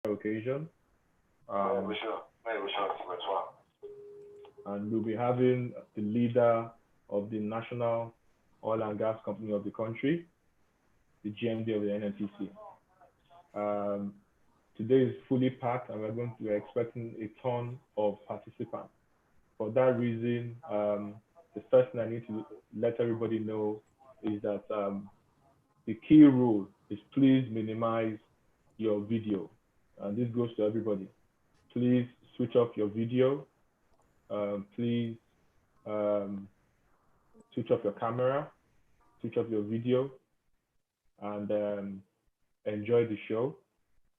occasion. Um, and we'll be having the leader of the National Oil and Gas Company of the country, the GMD of the NNPC. Um, Today is fully packed, and we're expecting a ton of participants. For that reason, the first thing I need to let everybody know is that the key rule is please minimize your video. And this goes to everybody. Please switch off your video. Please um, switch off your camera, switch off your video, and enjoy the show.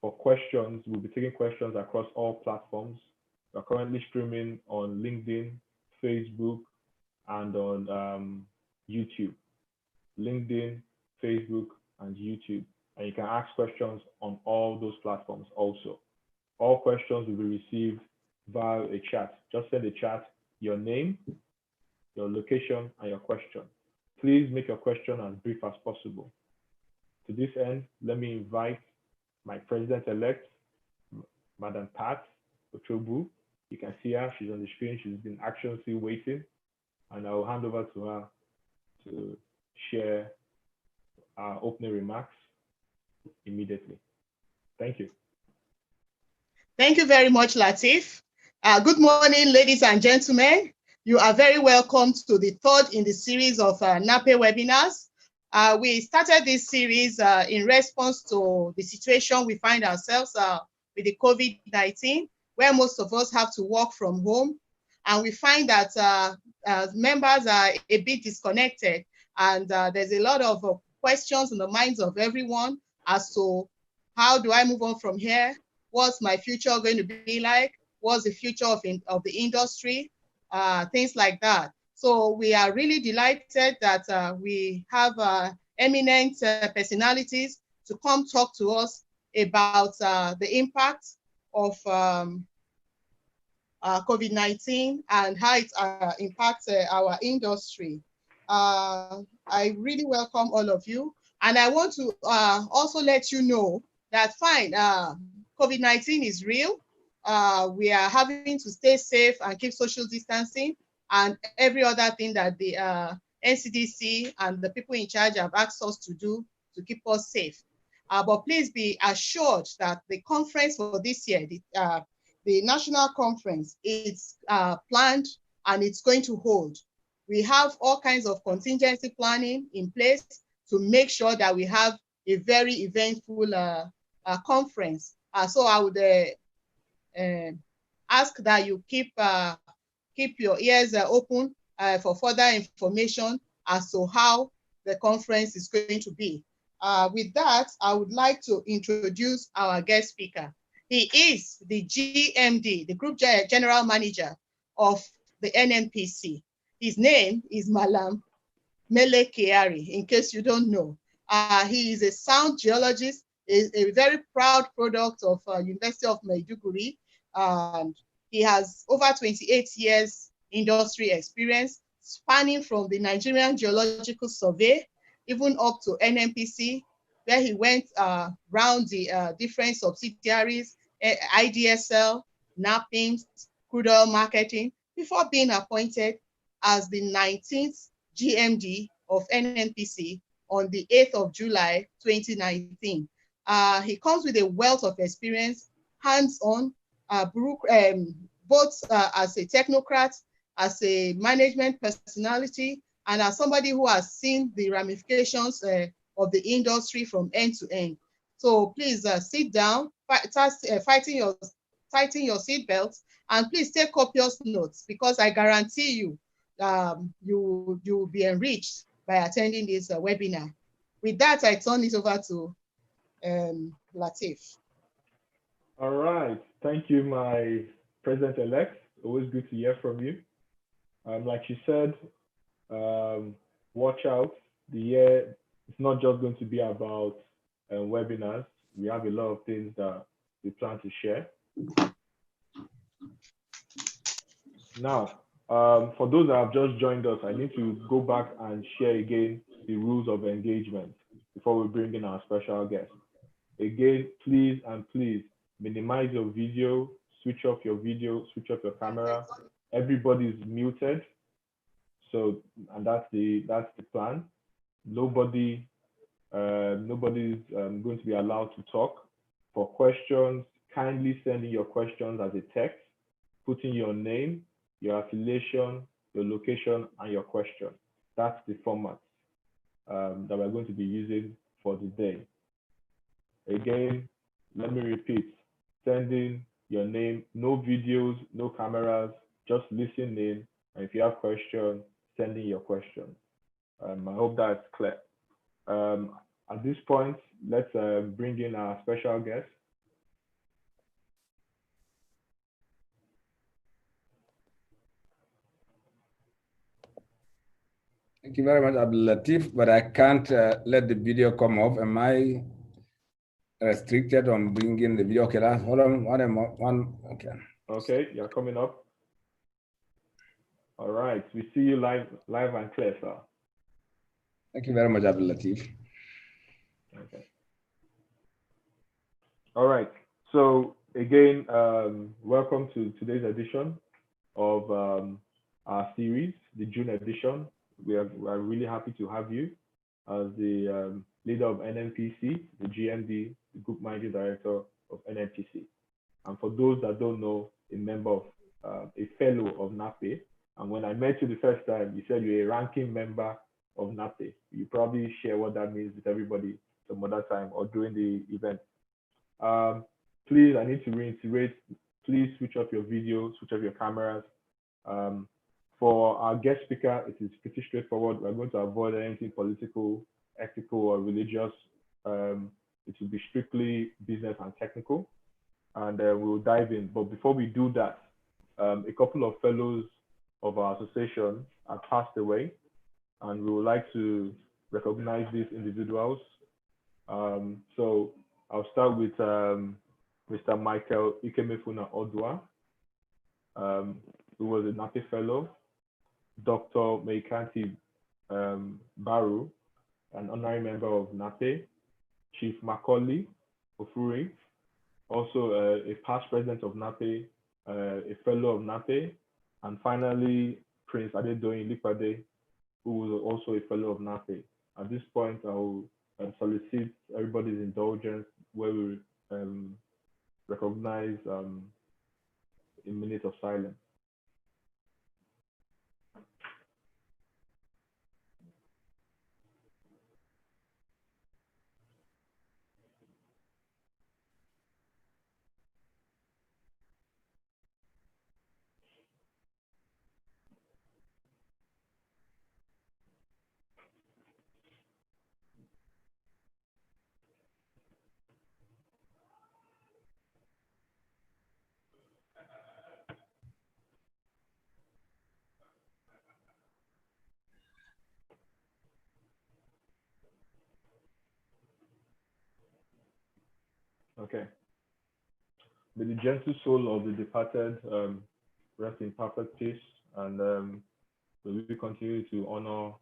For questions, we'll be taking questions across all platforms. We're currently streaming on LinkedIn, Facebook, and on YouTube. LinkedIn, Facebook, and YouTube. And you can ask questions on all those platforms also. All questions will be received via a chat. Just send a chat your name, your location, and your question. Please make your question as brief as possible. To this end, let me invite my president-elect, Madam Pat Ochobu. You can see her, she's on the screen. She's been anxiously waiting. And I will hand over to her to share our opening remarks immediately. Thank you. Thank you very much, Latif. Good morning, ladies and gentlemen. You are very welcome to the third in the series of NAPE webinars. We started this series in response to the situation we find ourselves with the COVID-19, where most of us have to work from home. And we find that members are a bit disconnected, and there's a lot of questions in the minds of everyone as to how do I move on from here? What's my future going to be like? What's the future of the industry? Things like that. So we are really delighted that we have eminent personalities to come talk to us about the impact of COVID-19 and how it impacts our industry. I really welcome all of you. And I want to also let you know that fine, COVID-19 is real. We are having to stay safe and keep social distancing and every other thing that the NCDC and the people in charge have asked us to do to keep us safe. But please be assured that the conference for this year, the national conference, it's planned and it's going to hold. We have all kinds of contingency planning in place to make sure that we have a very eventful conference. So I would ask that you keep your ears open for further information as to how the conference is going to be. With that, I would like to introduce our guest speaker. He is the GMD, the Group General Manager of the NNPC. His name is Mele Kyari, in case you don't know. He is a sound geologist, a very proud product of University of Maiduguri, and he has over 28 years industry experience, spanning from the Nigerian Geological Survey, even up to NNPC, where he went around the different subsidiaries, IDSL, NAPE, crude oil marketing, before being appointed as the 19th GMD of NNPC on the 8th of July, 2019. He comes with a wealth of experience, hands-on, both as a technocrat, as a management personality, and as somebody who has seen the ramifications of the industry from end to end. So please sit down, tighten your seatbelts, and please take copious notes, because I guarantee you, you will be enriched by attending this webinar. With that, I turn it over to Latif. All right. Thank you, my president-elect. Always good to hear from you. Like you said, watch out. The year, it's not just going to be about webinars. We have a lot of things that we plan to share. Now, for those that have just joined us, I need to go back and share again the rules of engagement before we bring in our special guest. Again, please and please minimize your video, switch off your video, switch off your camera. Everybody's muted. So, and that's the plan. Nobody's going to be allowed to talk. For questions, kindly send in your questions as a text, putting your name, your affiliation, your location, and your question. That's the format that we're going to be using for the day. Again, let me repeat, send in your name, no videos, no cameras, just listen in. And if you have questions, send in your questions. I hope that's clear. At this point, let's bring in our special guest. Thank you very much, Abdul Latif, but I can't let the video come off. Am I restricted on bringing the video? Okay, hold on one. Okay. Okay, you're coming up. All right, we see you live and clear, sir. Thank you very much, Abdul Latif. Okay. All right. So again, welcome to today's edition of our series, the June edition. We are really happy to have you as the leader of NNPC, the GMD, the Group Managing Director of NNPC. And for those that don't know, a member of, a fellow of NAPE. And when I met you the first time, you said you're a ranking member of NAPE. You probably share what that means with everybody some other time or during the event. Please, I need to reiterate, please switch off your video, switch off your cameras. For our guest speaker, it is pretty straightforward. We're going to avoid anything political, ethical, or religious. It will be strictly business and technical, and we'll dive in. But before we do that, a couple of fellows of our association have passed away, and we would like to recognize these individuals. So I'll start with Mr. Michael Ikemefuna Odwa, who was a NAPE fellow, Dr. Meikanti Baru, an honorary member of NAPE, Chief Macaulay Ofuri, also a past president of NAPE, a fellow of NAPE, and finally Prince Adedoyin Lipade, who was also a fellow of NAPE. At this point, I will solicit everybody's indulgence where we recognize a minute of silence. Okay. May the gentle soul of the departed rest in perfect peace, and we will continue to honor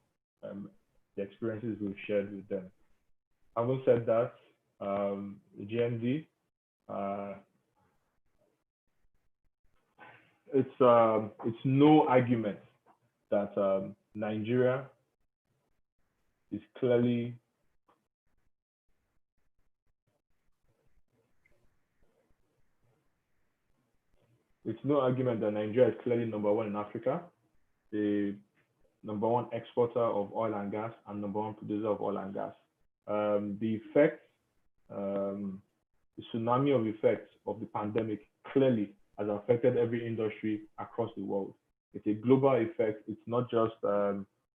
the experiences we've shared with them. Having said that, the GMD, it's no argument that Nigeria is clearly number one in Africa, the number one exporter of oil and gas, and number one producer of oil and gas. The effects, the tsunami of effects of the pandemic clearly has affected every industry across the world. It's a global effect. It's not just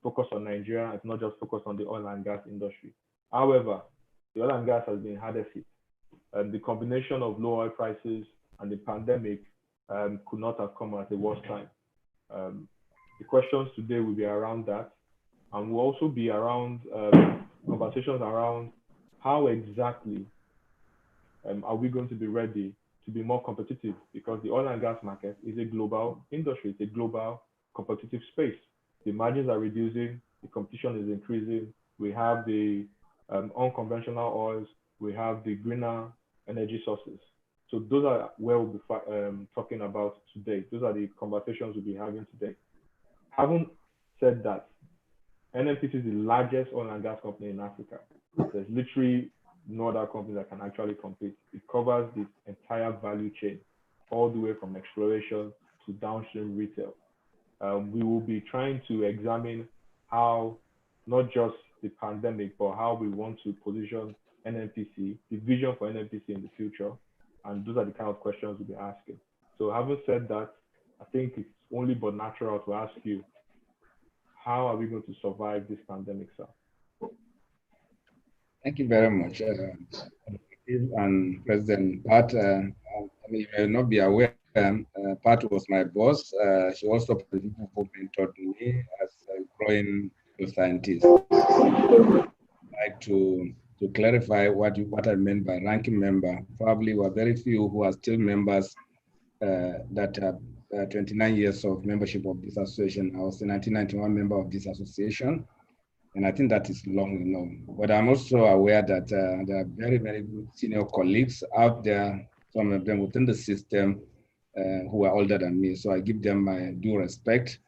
focused on Nigeria. It's not just focused on the oil and gas industry. However, the oil and gas has been hardest hit. The combination of low oil prices and the pandemic could not have come at a worse time. The questions today will be around that, and will also be around conversations around how exactly are we going to be ready to be more competitive, because the oil and gas market is a global industry, it's a global competitive space. The margins are reducing, the competition is increasing. We have the unconventional oils, we have the greener energy sources. So those are where we'll be talking about today. Those are the conversations we'll be having today. Having said that, NNPC is the largest oil and gas company in Africa. There's literally no other company that can actually compete. It covers the entire value chain, all the way from exploration to downstream retail. We will be trying to examine how not just the pandemic, but how we want to position NNPC, the vision for NNPC in the future. And those are the kind of questions we'll be asking. So having said that, I think it's only but natural to ask you, how are we going to survive this pandemic, sir? Thank you very much. And President Pat, you may not be aware, Pat was my boss. She also mentored me as a growing scientist. I'd like to clarify what I meant by ranking member. Probably were very few who are still members that have 29 years of membership of this association. I was a 1991 member of this association, and I think that is long enough. But I'm also aware that there are very, very good senior colleagues out there, some of them within the system who are older than me. So I give them my due respect.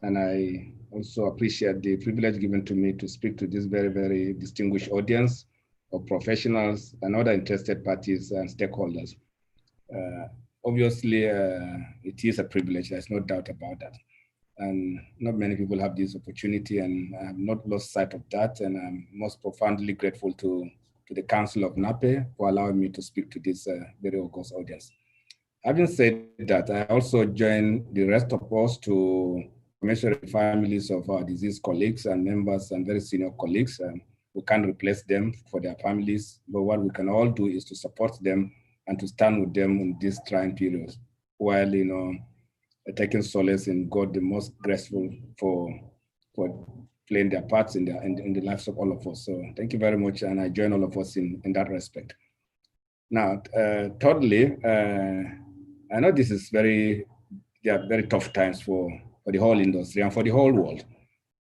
And I also appreciate the privilege given to me to speak to this very, very distinguished audience of professionals and other interested parties and stakeholders. Obviously, it is a privilege, there's no doubt about that. And not many people have this opportunity, and I have not lost sight of that. And I'm most profoundly grateful to the Council of NAPE for allowing me to speak to this very august audience. Having said that, I also join the rest of us to commiserate the families of our deceased colleagues and members and very senior colleagues. We can't replace them for their families, but what we can all do is to support them and to stand with them in this trying period, while taking solace in God, the most graceful, for playing their parts in the lives of all of us. So thank you very much, and I join all of us in that respect. Now, thirdly, I know this is very tough times for the whole industry and for the whole world.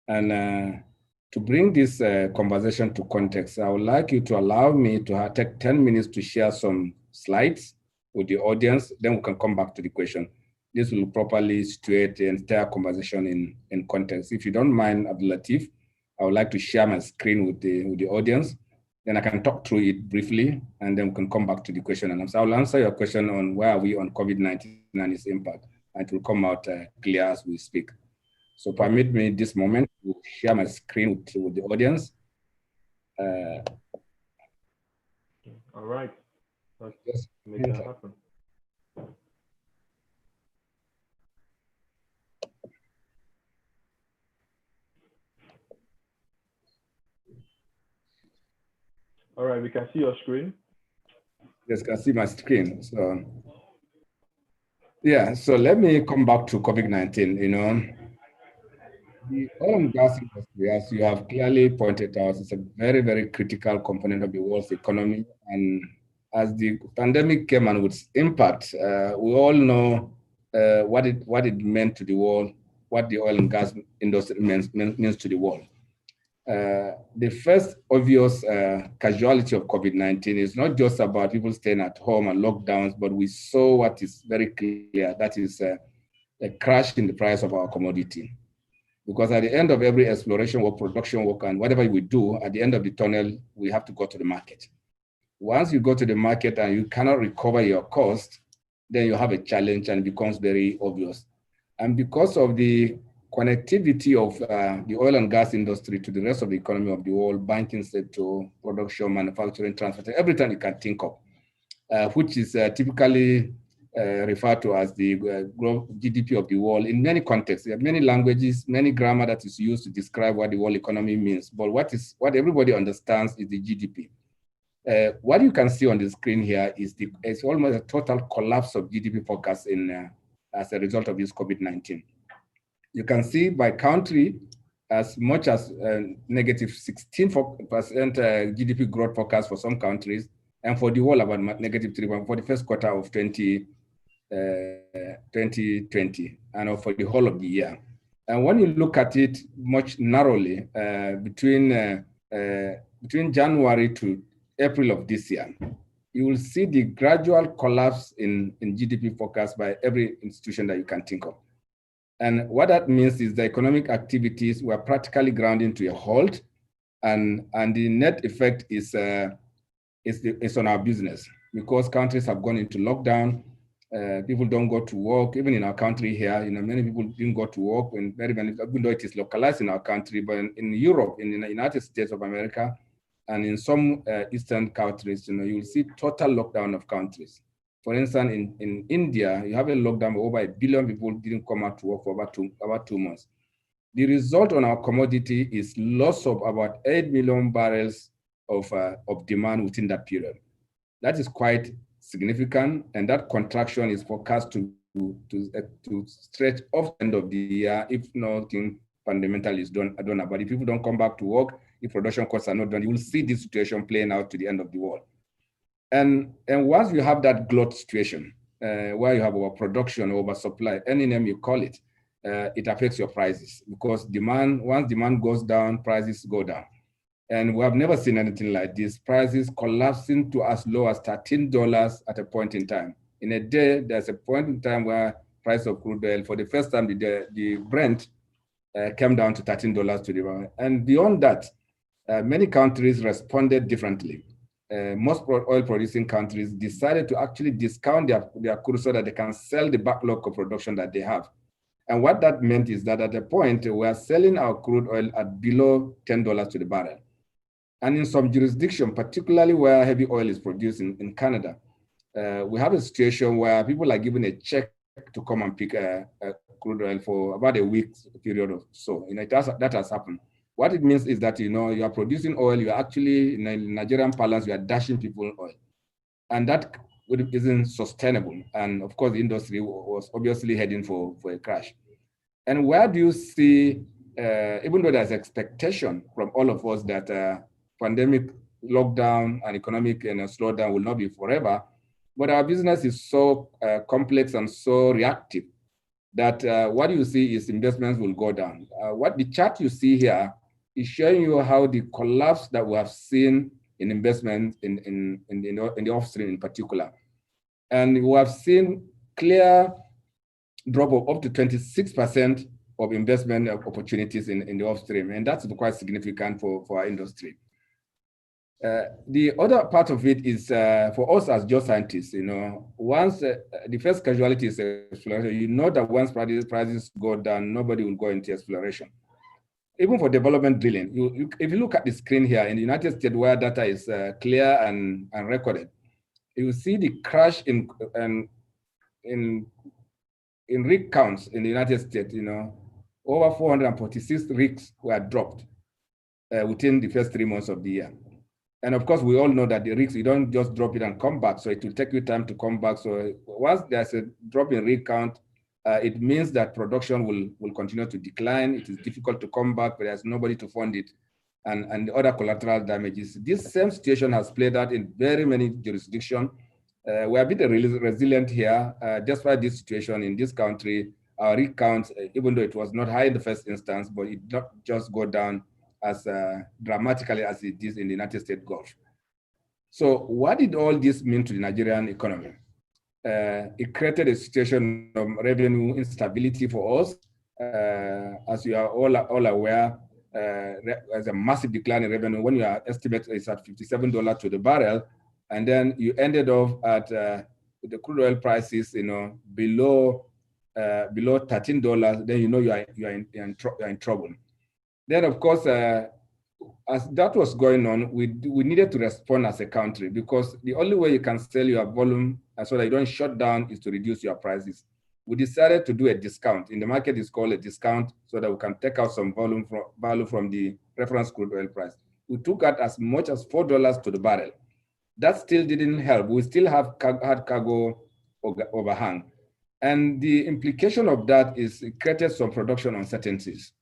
And to bring this conversation to context, I would like you to allow me to take 10 minutes to share some slides with the audience, then we can come back to the question. This will properly situate the entire conversation in context. If you don't mind, Abdul Latif, I would like to share my screen with the audience. Then I can talk through it briefly, and then we can come back to the question and answer. I will answer your question on where are we on COVID-19 and its impact, and it will come out clear as we speak. So permit me this moment to share my screen with the audience. All right, let's just make that happen. All right, we can see your screen. Yes, can see my screen. So, yeah, so let me come back to COVID-19. The oil and gas industry, as you have clearly pointed out, is a very, very critical component of the world's economy. And as the pandemic came and with its impact, we all know what it meant to the world, what the oil and gas industry means to the world. The first obvious casualty of COVID-19 is not just about people staying at home and lockdowns, but we saw what is very clear, that is a crash in the price of our commodity. Because at the end of every exploration work, production work, and whatever we do, at the end of the tunnel, we have to go to the market. Once you go to the market and you cannot recover your cost, then you have a challenge and it becomes very obvious. And because of the connectivity of the oil and gas industry to the rest of the economy of the world, banking sector, production, manufacturing, transport, everything you can think of, which is typically referred to as the GDP of the world in many contexts. There are many languages, many grammar that is used to describe what the world economy means. But what everybody understands is the GDP. What you can see on the screen here is it's almost a total collapse of GDP forecast as a result of this COVID-19. You can see by country as much as negative 16% GDP growth forecast for some countries, and for the world about negative 3% for the first quarter of 2020, and for the whole of the year. And when you look at it much narrowly, between January to April of this year, you will see the gradual collapse in GDP forecast by every institution that you can think of. And what that means is the economic activities were practically grounding to a halt, and the net effect is on our business, because countries have gone into lockdown. People don't go to work. Even in our country here, many people didn't go to work, even though it is localized in our country, but in Europe, in the United States of America, and in some Eastern countries, you will see total lockdown of countries. For instance, in India, you have a lockdown where over 1 billion people didn't come out to work for about 2 months. The result on our commodity is loss of about 8 million barrels of demand within that period. That is quite significant, and that contraction is forecast to stretch off the end of the year if nothing fundamental is done. But if people don't come back to work, if production costs are not done, you will see this situation playing out to the end of the world. And once you have that glut situation, where you have overproduction, oversupply, any name you call it, it affects your prices, because once demand goes down, prices go down. And we have never seen anything like this. Prices collapsing to as low as $13 at a point in time. In a day, there's a point in time where price of crude oil, for the first time, the Brent came down to $13 to the barrel. And beyond that, many countries responded differently. Most oil-producing countries decided to actually discount their crude so that they can sell the backlog of production that they have. And what that meant is that at a point, we are selling our crude oil at below $10 to the barrel. And in some jurisdictions, particularly where heavy oil is produced in Canada, we have a situation where people are given a check to come and pick crude oil for about a week's period or so. That has happened. What it means is that you are producing oil, you are actually, in Nigerian parlance, you are dashing people oil. And that isn't sustainable. And of course, the industry was obviously heading for a crash. And where do you see, even though there's expectation from all of us that pandemic lockdown and economic slowdown will not be forever, but our business is so complex and so reactive that what you see is investments will go down. What the chart you see here is showing you how the collapse that we have seen in investment in the upstream in particular. And we have seen clear drop of up to 26% of investment opportunities in the upstream. And that's quite significant for our industry. The other part of it is for us as geoscientists, once the first casualty is exploration, that once prices go down, nobody will go into exploration. Even for development drilling, if you look at the screen here in the United States where data is clear and recorded, you will see the crash in rig counts in the United States. Over 446 rigs were dropped within the first 3 months of the year. And of course, we all know that the rigs, you don't just drop it and come back. So it will take you time to come back. So once there's a drop in rig count, it means that production will continue to decline. It is difficult to come back, but there's nobody to fund it. And the other collateral damages. This same situation has played out in very many jurisdictions. We are a bit resilient here. Despite this situation in this country, our rig count, even though it was not high in the first instance, but it did not just go down as dramatically as it is in the United States Gulf. So what did all this mean to the Nigerian economy? It created a situation of revenue instability for us. As you are all aware, there's a massive decline in revenue when your estimate is at $57 to the barrel, and then you ended up at the crude oil prices, below $13. Then you are in trouble. Then, of course, as that was going on, we needed to respond as a country, because the only way you can sell your volume so that you don't shut down is to reduce your prices. We decided to do a discount. In the market, it's called a discount, so that we can take out some value from the reference crude oil price. We took out as much as $4 to the barrel. That still didn't help. We still had cargo overhang. And the implication of that is it created some production uncertainties.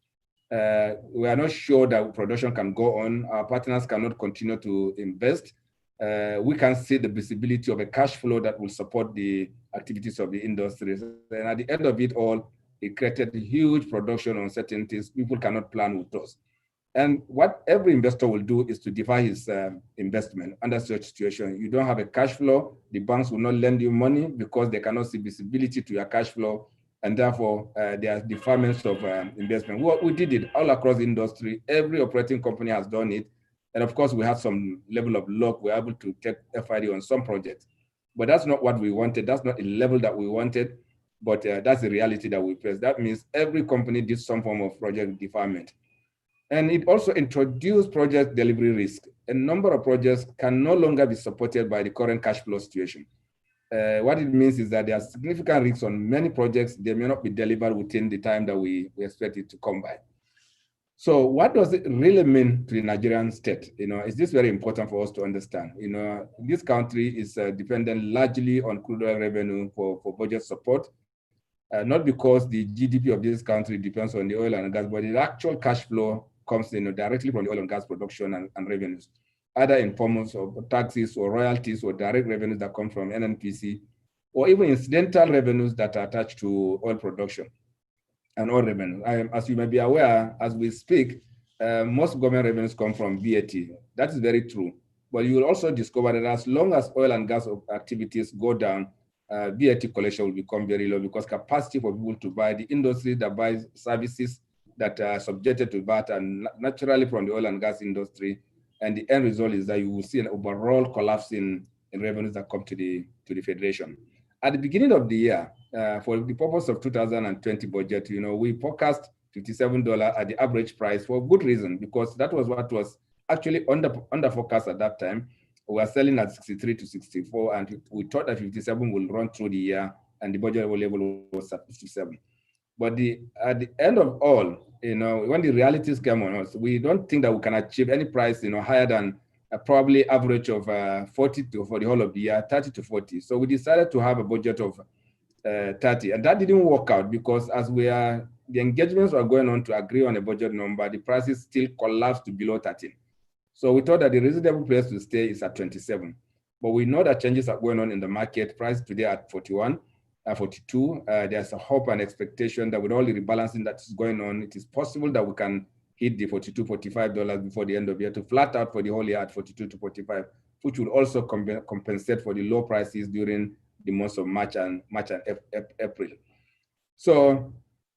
We are not sure that production can go on. Our partners cannot continue to invest. We can see the visibility of a cash flow that will support the activities of the industry. And at the end of it all, it created huge production uncertainties. People cannot plan with us. And what every investor will do is to defer his investment under such situation. You don't have a cash flow. The banks will not lend you money because they cannot see visibility to your cash flow. And therefore, there are deferments of investment. We did it all across the industry. Every operating company has done it. And of course, we had some level of luck. We're able to take FID on some projects. But that's not what we wanted. That's not a level that we wanted. But that's the reality that we face. That means every company did some form of project deferment. And it also introduced project delivery risk. A number of projects can no longer be supported by the current cash flow situation. What it means is that there are significant risks on many projects. They may not be delivered within the time that we expect it to come by. So what does it really mean to the Nigerian state? Is this very important for us to understand? This country is dependent largely on crude oil revenue for budget support. Not because the GDP of this country depends on the oil and gas, but the actual cash flow comes directly from the oil and gas production and revenues, either in forms of taxes or royalties or direct revenues that come from NNPC, or even incidental revenues that are attached to oil production and oil revenue. As you may be aware, as we speak, most government revenues come from VAT. That is very true. But you will also discover that as long as oil and gas activities go down, VAT collection will become very low because capacity for people to buy, the industry that buys services that are subjected to VAT and naturally from the oil and gas industry. And the end result is that you will see an overall collapse in revenues that come to the Federation. At the beginning of the year, for the purpose of 2020 budget, we forecast $57 at the average price for good reason, because that was what was actually under forecast at that time. We were selling at 63 to 64, and we thought that 57 will run through the year, and the budget level was at 57. But at the end of all, when the realities came on us, we don't think that we can achieve any price, higher than probably average of 40 for the whole of the year, 30 to 40. So we decided to have a budget of 30, and that didn't work out because as the engagements were going on to agree on a budget number, the prices still collapsed to below 13. So we thought that the reasonable place to stay is at 27. But we know that changes are going on in the market. Price today at 41, 42. There's a hope and expectation that with all the rebalancing that is going on, it is possible that we can hit the $42, $45 before the end of the year to flat out for the whole year at 42 to 45, which will also compensate for the low prices during the months of March and April. So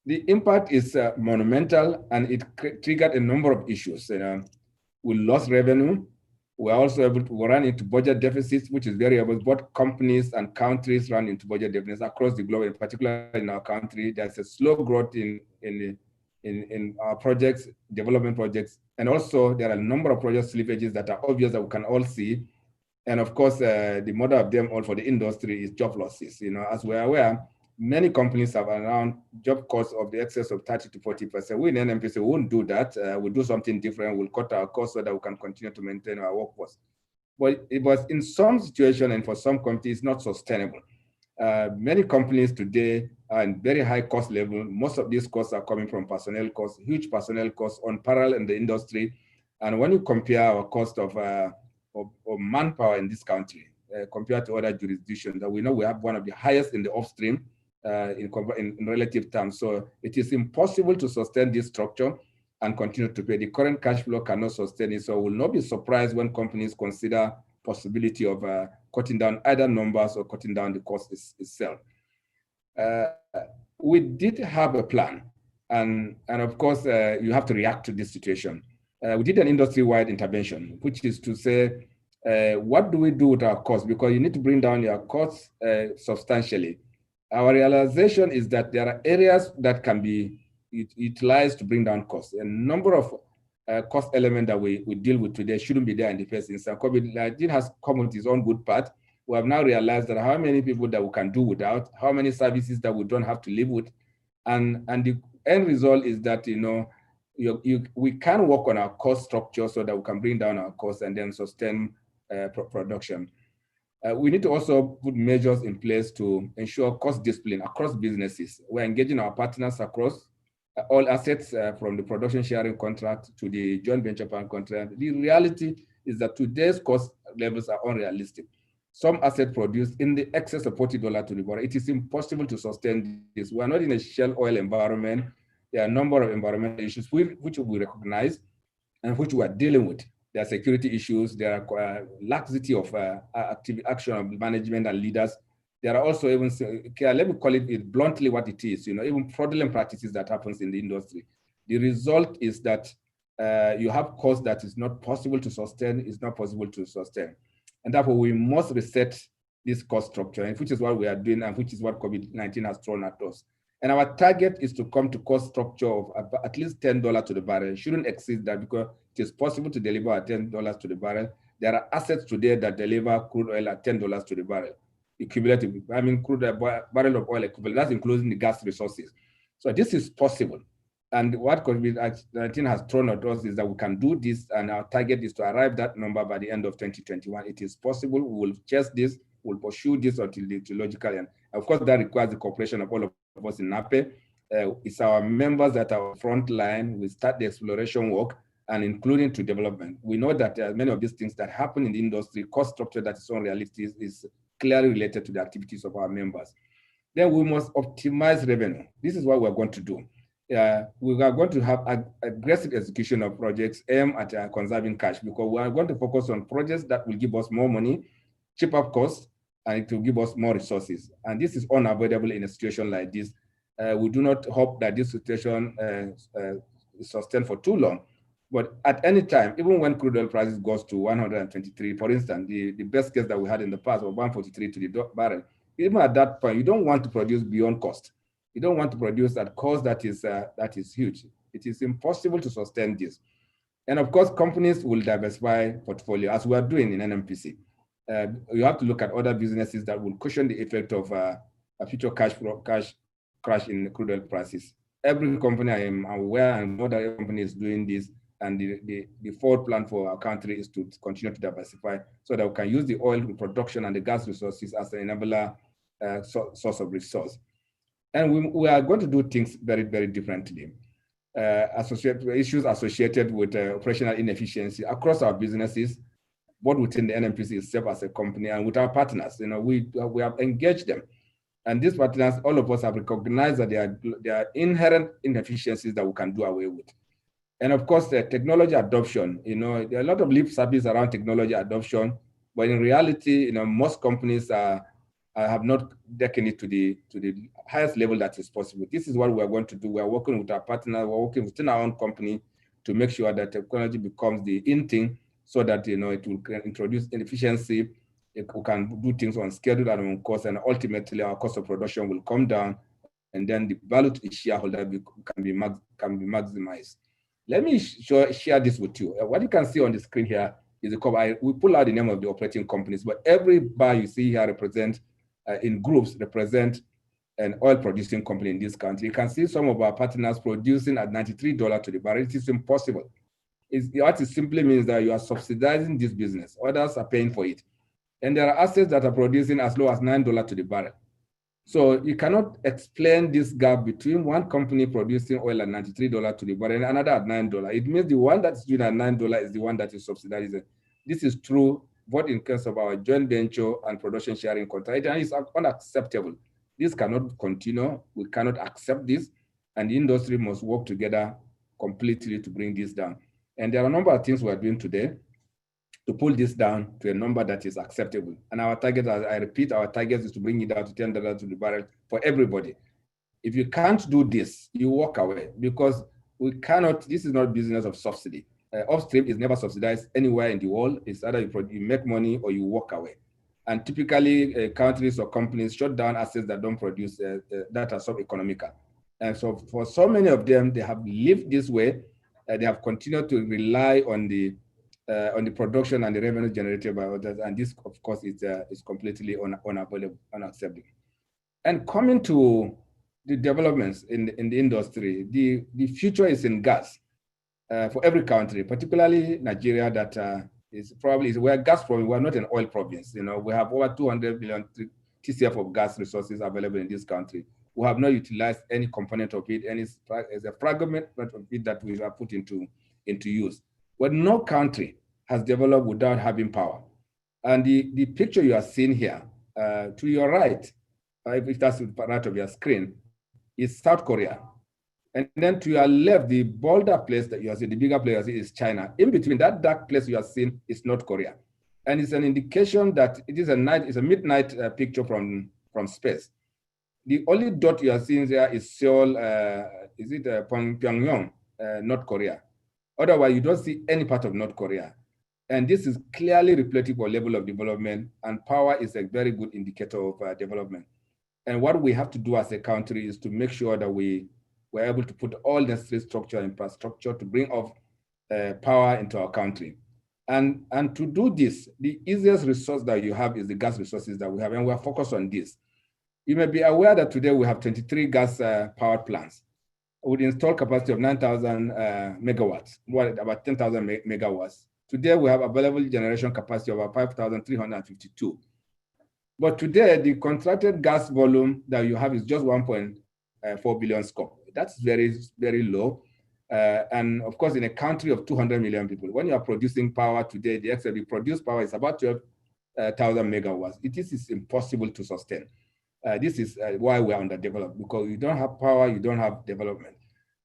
the impact is monumental, and it triggered a number of issues. We lost revenue. We're also able to run into budget deficits, which is very obvious. Both companies and countries run into budget deficits across the globe, in particular in our country. There's a slow growth in our projects, development projects. And also there are a number of project slippages that are obvious that we can all see. And of course, the mother of them all for the industry is job losses. As we're aware, many companies have around job costs of the excess of 30 to 40%. We in NNPC won't do that. We'll do something different. We'll cut our costs so that we can continue to maintain our workforce. But it was in some situations and for some companies not sustainable. Many companies today are in very high cost level. Most of these costs are coming from personnel costs, huge personnel costs on parallel in the industry. And when you compare our cost of manpower in this country compared to other jurisdictions, that we know we have one of the highest in the upstream, in relative terms. So it is impossible to sustain this structure and continue to pay. The current cash flow cannot sustain it. So we'll not be surprised when companies consider possibility of cutting down either numbers or cutting down the cost itself. We did have a plan, and of course you have to react to this situation. We did an industry-wide intervention, which is to say, what do we do with our costs? Because you need to bring down your costs substantially. Our realization is that there are areas that can be utilized to bring down costs. A number of cost elements that we deal with today shouldn't be there in the first instance. COVID-19 has come with its own good part. We have now realized that how many people that we can do without, how many services that we don't have to live with. And the end result is that, we can work on our cost structure so that we can bring down our costs and then sustain production. We need to also put measures in place to ensure cost discipline across businesses. We're engaging our partners across all assets from the production sharing contract to the joint venture plan contract. The reality is that today's cost levels are unrealistic. Some assets produce in the excess of $40 to the barrel. It is impossible to sustain this. We are not in a shale oil environment. There are a number of environmental issues which we recognize, and which we are dealing with. There are security issues, there are laxity of active action of management and leaders. There are also even, let me call it bluntly what it is, even fraudulent practices that happens in the industry. The result is that you have costs that is not possible to sustain, And therefore, we must reset this cost structure, and which is what we are doing, and which is what COVID-19 has thrown at us. And our target is to come to cost structure of at least $10 to the barrel. It shouldn't exceed that, because it is possible to deliver at $10 to the barrel. There are assets today that deliver crude oil at $10 to the barrel. Crude barrel of oil equivalent, that's including the gas resources. So this is possible. And what COVID-19 has thrown at us is that we can do this, and our target is to arrive that number by the end of 2021. It is possible. We will chase this, we'll pursue this until the logical end. Of course, that requires the cooperation of all of us in NAPE. It's our members that are front line. We start the exploration work and including to development. We know that many of these things that happen in the industry, cost structure that is unrealistic, is clearly related to the activities of our members. Then we must optimize revenue. This is what we're going to do. We are going to have aggressive execution of projects aimed at conserving cash, because we are going to focus on projects that will give us more money, cheaper costs, and it will give us more resources. And this is unavoidable in a situation like this. We do not hope that this situation is sustained for too long. But at any time, even when crude oil prices goes to 123, for instance, the best case that we had in the past was 143 to the barrel. Even at that point, you don't want to produce beyond cost. You don't want to produce at cost that is huge. It is impossible to sustain this. And of course, companies will diversify portfolio, as we are doing in NNPC. You have to look at other businesses that will cushion the effect of a future cash crash in crude oil prices. Every company I am aware, and other companies doing this, and the forward plan for our country is to continue to diversify so that we can use the oil production and the gas resources as an enabler source of resource. And we are going to do things very, very differently. Issues associated with operational inefficiency across our businesses, both within the NNPC itself as a company and with our partners. We have engaged them. And these partners, all of us have recognized that there are inherent inefficiencies that we can do away with. And of course, the technology adoption, there are a lot of lip service around technology adoption, but in reality, most companies have not taken it to the highest level that is possible. This is what we are going to do. We are working with our partners, we're working within our own company to make sure that technology becomes the in thing, so that it will introduce efficiency. We can do things on schedule and on cost, and ultimately our cost of production will come down, and then the value to the shareholder can be maximized. Let me share this with you. What you can see on the screen here is the cover. We pull out the name of the operating companies, but every bar you see here represent in groups represent an oil producing company in this country. You can see some of our partners producing at $93 to the barrel. It is impossible. What it simply means that you are subsidizing this business. Others are paying for it. And there are assets that are producing as low as $9 to the barrel. So you cannot explain this gap between one company producing oil at $93 to the barrel and another at $9. It means the one that's doing at $9 is the one that is subsidizing. This is true both in case of our joint venture and production sharing contract, and it's unacceptable. This cannot continue. We cannot accept this, and the industry must work together completely to bring this down. And there are a number of things we are doing today to pull this down to a number that is acceptable. And our target, I repeat, our target is to bring it down to $10 to the barrel for everybody. If you can't do this, you walk away, because we cannot, this is not business of subsidy. Upstream is never subsidized anywhere in the world. It's either you make money or you walk away. And typically, countries or companies shut down assets that don't produce, that are sub-economical. And so for so many of them, they have lived this way. They have continued to rely on the production and the revenue generated by others. And this, of course, is completely unacceptable. And coming to the developments in the industry, the future is in gas. For every country, particularly Nigeria, that we're a gas province. We're not an oil province. We have over 200 billion TCF of gas resources available in this country. We have not utilized any component of it, as a fragment of it that we have put into use. But no country has developed without having power. And the picture you are seeing here, to your right, if that's the right of your screen, is South Korea. And then to your left, the bolder place that you are seeing, the bigger place you see is China. In between, that dark place you are seeing is North Korea. And it's an indication that it is it's a midnight picture from space. The only dot you are seeing there is Seoul, Pyongyang, North Korea. Otherwise, you don't see any part of North Korea. And this is clearly reflective of level of development, and power is a very good indicator of development. And what we have to do as a country is to make sure that we're able to put all necessary structure and infrastructure to bring up power into our country. And to do this, the easiest resource that you have is the gas resources that we have, and we're focused on this. You may be aware that today we have 23 gas power plants with installed capacity of 9,000 megawatts, about 10,000 megawatts. Today we have available generation capacity of about 5,352. But today the contracted gas volume that you have is just 1.4 billion scope. That's very, very low. And of course, in a country of 200 million people, when you are producing power today, the XLB produced power is about 12,000 megawatts. It is impossible to sustain. This is why we are underdeveloped, because you don't have power, you don't have development.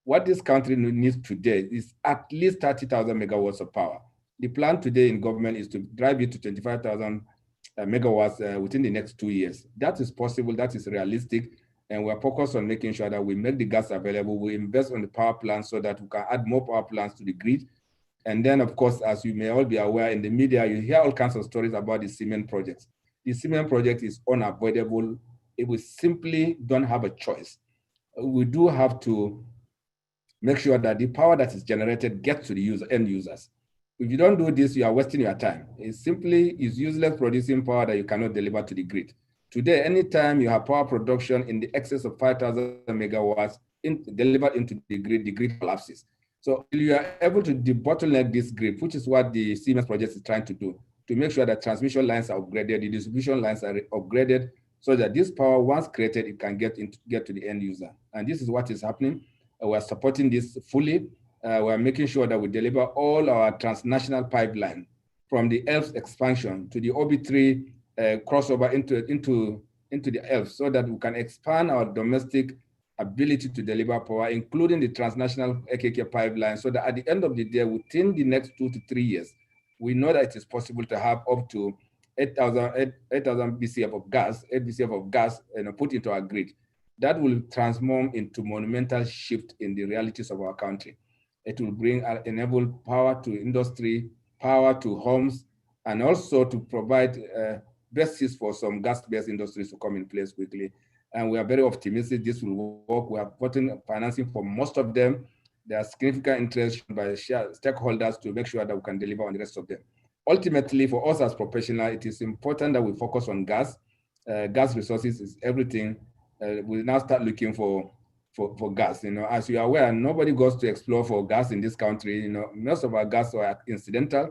What this country needs today is at least 30,000 megawatts of power. The plan today in government is to drive it to 25,000 megawatts within the next 2 years. That is possible, that is realistic, and we're focused on making sure that we make the gas available, we invest on the power plants so that we can add more power plants to the grid. And then, of course, as you may all be aware, in the media, you hear all kinds of stories about the cement projects. The cement project is unavoidable. We simply don't have a choice. We do have to make sure that the power that is generated gets to the end users. If you don't do this, you are wasting your time. It simply is useless producing power that you cannot deliver to the grid. Today, anytime you have power production in the excess of 5,000 megawatts delivered into the grid collapses. So you are able to debottleneck this grid, which is what the Siemens project is trying to do, to make sure that transmission lines are upgraded, the distribution lines are upgraded, so that this power, once created, it can get to the end user. And this is what is happening. We're supporting this fully. We're making sure that we deliver all our transnational pipeline from the ELF expansion to the OB3 crossover into the ELF, so that we can expand our domestic ability to deliver power, including the transnational AKK pipeline, so that at the end of the day, within the next 2 to 3 years, we know that it is possible to have up to 8,000 BCF of gas, 8 BCF of gas, put into our grid. That will transform into monumental shift in the realities of our country. It will enable power to industry, power to homes, and also to provide basis for some gas-based industries to come in place quickly. And we are very optimistic this will work. We have gotten financing for most of them. There are significant interest by stakeholders to make sure that we can deliver on the rest of them. Ultimately, for us as professionals, it is important that we focus on gas. Gas resources is everything. We now start looking for gas. As you are aware, nobody goes to explore for gas in this country. Most of our gas are incidental.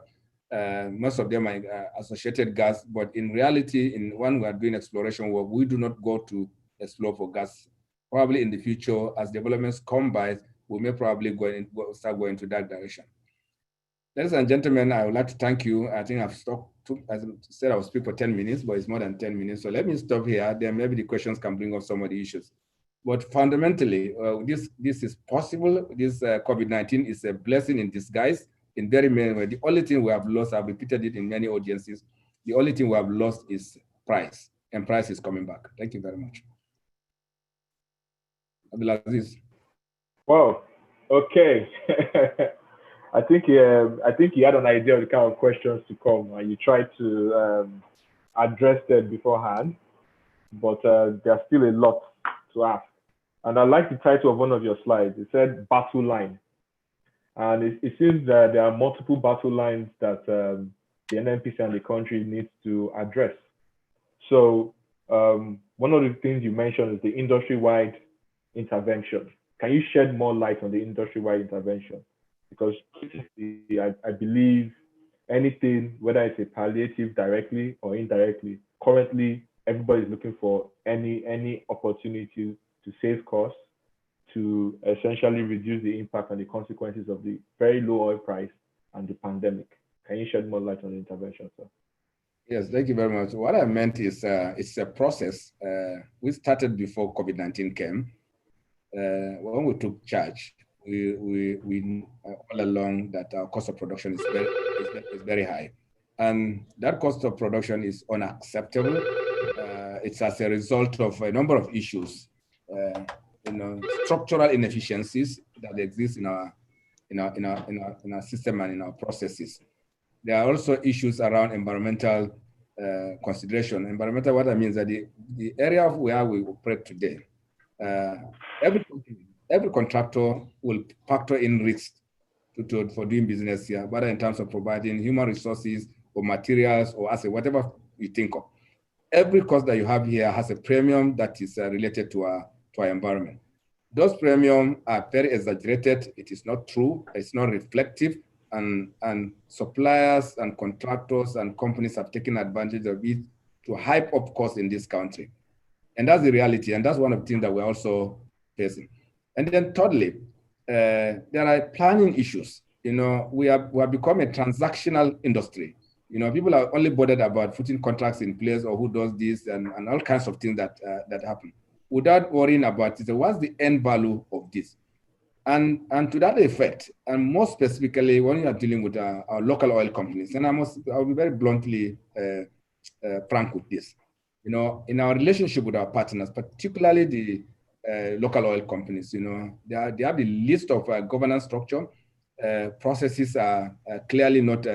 Most of them are associated gas, but in reality, when we are doing exploration work, we do not go to explore for gas. Probably in the future, as developments come by, we may probably start going to that direction. Ladies and gentlemen, I would like to thank you. I think I've stopped, as I said, I'll speak for 10 minutes, but it's more than 10 minutes. So let me stop here. Then maybe the questions can bring up some of the issues. But fundamentally, this is possible. This COVID-19 is a blessing in disguise in very many ways. The only thing we have lost, I've repeated it in many audiences, the only thing we have lost is price, and price is coming back. Thank you very much. Abdulaziz. Wow, okay. I think you had an idea of the kind of questions to come, and you tried to address them beforehand, but there's still a lot to ask. And I like the title of one of your slides. It said battle line. And it seems that there are multiple battle lines that the NNPC and the country needs to address. So one of the things you mentioned is the industry-wide intervention. Can you shed more light on the industry-wide intervention? Because I believe anything, whether it's a palliative directly or indirectly, currently everybody's looking for any opportunity to save costs, to essentially reduce the impact and the consequences of the very low oil price and the pandemic. Can you shed more light on the intervention, sir? Yes, thank you very much. What I meant is it's a process. We started before COVID-19 came. when we took charge, we all along that our cost of production is very high, and that cost of production is unacceptable. It's as a result of a number of issues, structural inefficiencies that exist in our system and in our processes. There are also issues around environmental consideration. Environmental, what I mean is that the area where we operate today, every contractor will factor in risks for doing business here, whether in terms of providing human resources or materials or asset, whatever you think of. Every cost that you have here has a premium that is related to our environment. Those premiums are very exaggerated. It is not true. It's not reflective. And suppliers and contractors and companies have taken advantage of it to hype up costs in this country. And that's the reality. And that's one of the things that we're also facing. And then thirdly, there are planning issues. We have become a transactional industry. People are only bothered about putting contracts in place or who does this and all kinds of things that happen without worrying about what's the end value of this. And to that effect, and more specifically, when you are dealing with our local oil companies, and I'll be very bluntly frank with this. In our relationship with our partners, particularly the local oil companies, they have the list of governance structure. Processes are clearly not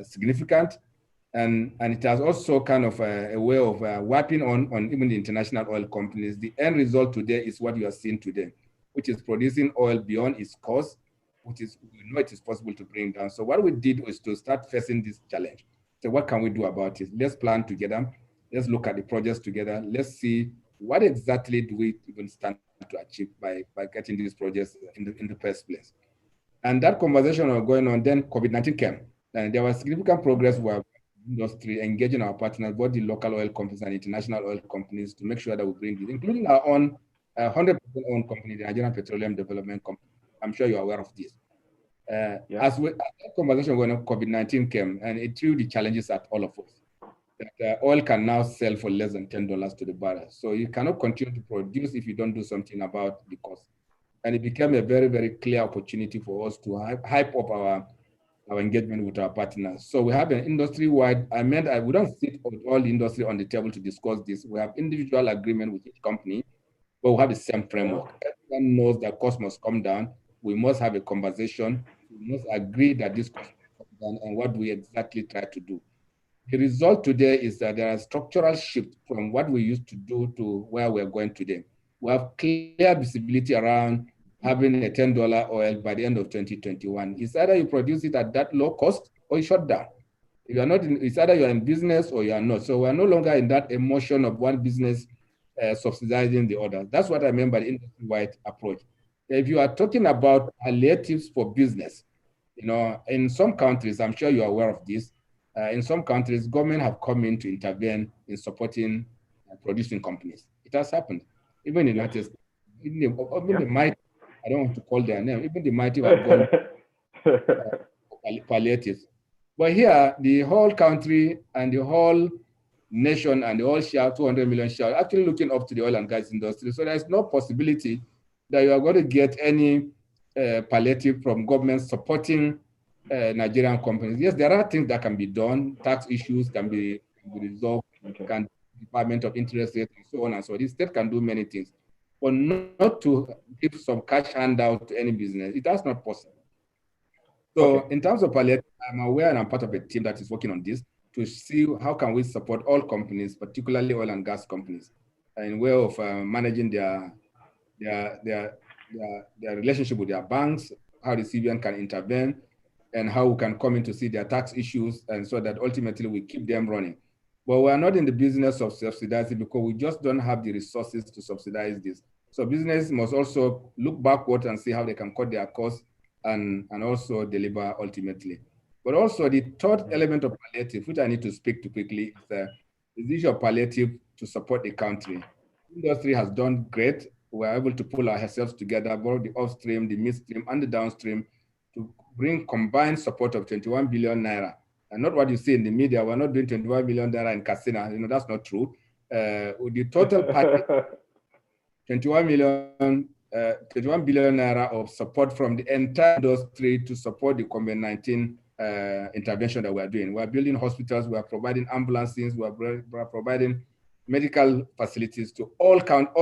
significant. And it has also kind of a way of wiping on even the international oil companies. The end result today is what you are seeing today, which is producing oil beyond its cost, which is, we know it is possible to bring down. So what we did was to start facing this challenge. So what can we do about it? Let's plan together. Let's look at the projects together. Let's see what exactly do we even stand to achieve by getting these projects in the first place. And that conversation was going on, then COVID-19 came. And there was significant progress where industry engaging our partners, both the local oil companies and international oil companies, to make sure that we bring this, including our own 100% owned company, the Nigerian Petroleum Development Company. I'm sure you're aware of this. As that conversation when COVID-19 came, and it threw the challenges at all of us. That oil can now sell for less than $10 to the barrel. So you cannot continue to produce if you don't do something about the cost. And it became a very, very clear opportunity for us to hype up our engagement with our partners. So we have an industry-wide, we don't sit with all the industry on the table to discuss this. We have individual agreement with each company, but we have the same framework. Everyone knows that cost must come down. We must have a conversation. We must agree that this cost must come down and what we exactly try to do. The result today is that there are structural shift from what we used to do to where we're going today. We have clear visibility around having a $10 oil by the end of 2021. It's either you produce it at that low cost or you shut down. If you are not it's either you're in business or you are not. So we're no longer in that emotion of one business subsidizing the other. That's what I mean by the industry-wide approach. If you are talking about palliatives for business, in some countries, I'm sure you're aware of this, in some countries, government have come in to intervene in supporting producing companies. It has happened. Even in the United States, even the mighty, I don't want to call their name, even the mighty have gone palliatives. But here, the whole country and the whole nation and the whole share, 200 million share, actually looking up to the oil and gas industry. So there's no possibility that you are going to get any palliative from government supporting Nigerian companies. Yes, there are things that can be done. Tax issues can be resolved. Department of Interest Rate and so on and so on. The state can do many things, but not to give some cash handout to any business. That's not possible. So in terms of palliative, I'm aware and I'm part of a team that is working on this to see how can we support all companies, particularly oil and gas companies, in way of managing their relationship with their banks, how the CBN can intervene, and how we can come in to see their tax issues, and so that ultimately we keep them running. But we're not in the business of subsidizing because we just don't have the resources to subsidize this. So business must also look backward and see how they can cut their costs and also deliver ultimately. But also the third element of palliative, which I need to speak to quickly, is the issue of palliative to support the country. The industry has done great. We're able to pull ourselves together, both the upstream, the midstream, and the downstream, to bring combined support of 21 billion naira. And not what you see in the media. We're not doing 21 billion naira in Katsina. That's not true. The total package 21 billion naira of support from the entire industry to support the COVID-19 intervention that we are doing. We are building hospitals, we are providing ambulances, we are providing medical facilities to all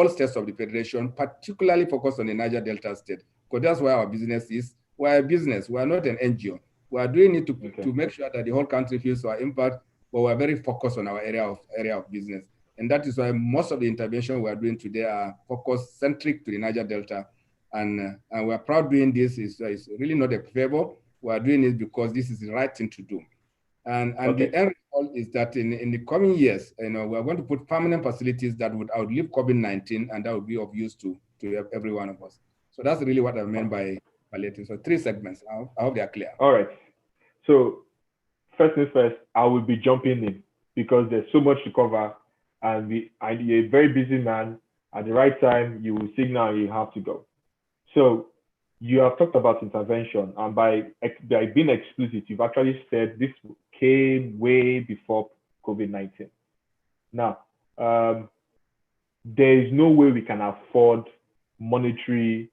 states of the Federation, particularly focused on the Niger Delta state, because that's where our business is. We're a business, we are not an NGO. We are doing it to make sure that the whole country feels our impact, but we're very focused on our area of business. And that is why most of the intervention we are doing today are focused centric to the Niger Delta. And we're proud doing this. Is really not a favor. We are doing it because this is the right thing to do. And the end result is that in the coming years, we are going to put permanent facilities that would outlive COVID-19, and that would be of use to every one of us. So that's really what I meant by palliative. So 3 segments. I hope they are clear. All right. So first things first, I will be jumping in because there's so much to cover, and you're a very busy man. At the right time, you will signal you have to go. So you have talked about intervention, and by being explicit, you've actually said this came way before COVID-19. Now, there is no way we can afford monetary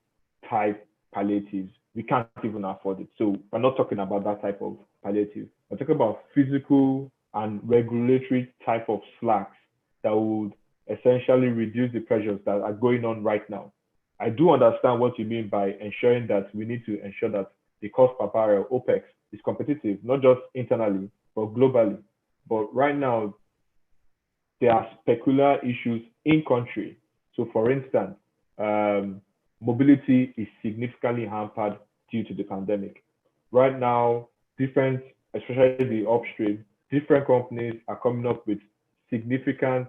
type palliatives. We can't even afford it. So we're not talking about that type of palliative. We're talking about physical and regulatory type of slacks that would essentially reduce the pressures that are going on right now. I do understand what you mean by ensuring that we need to ensure that the cost per barrel, OPEX, is competitive, not just internally, but globally. But right now, there are peculiar issues in country. So for instance, mobility is significantly hampered due to the pandemic. Right now, especially the upstream, different companies are coming up with significant,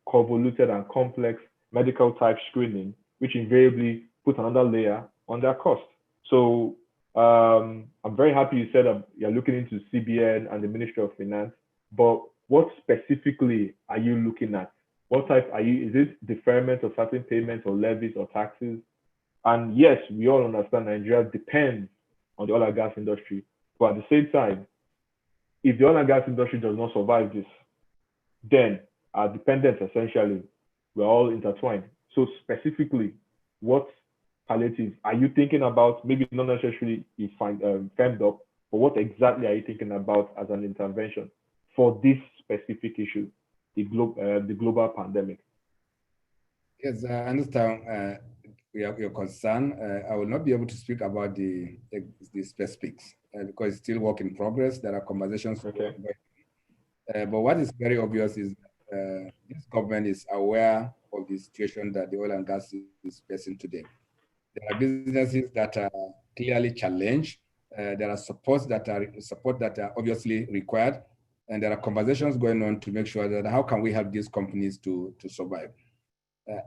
convoluted and complex medical type screening, which invariably put another layer on their cost. So I'm very happy you said you're looking into CBN and the Ministry of Finance, but what specifically are you looking at? What type is it deferment of certain payments or levies or taxes? And yes, we all understand Nigeria depends on the oil and gas industry, but at the same time, if the oil and gas industry does not survive this, then our dependence essentially, we're all intertwined. So specifically, what palliatives are you thinking about? Maybe not necessarily firmed up, but what exactly are you thinking about as an intervention for this specific issue, the global pandemic? Yes, I understand your concern. I will not be able to speak about the specifics because it's still work in progress. There are conversations. Okay. But what is very obvious is this government is aware of the situation that the oil and gas is facing today. There are businesses that are clearly challenged. There are support that are obviously required, and there are conversations going on to make sure that how can we help these companies to survive.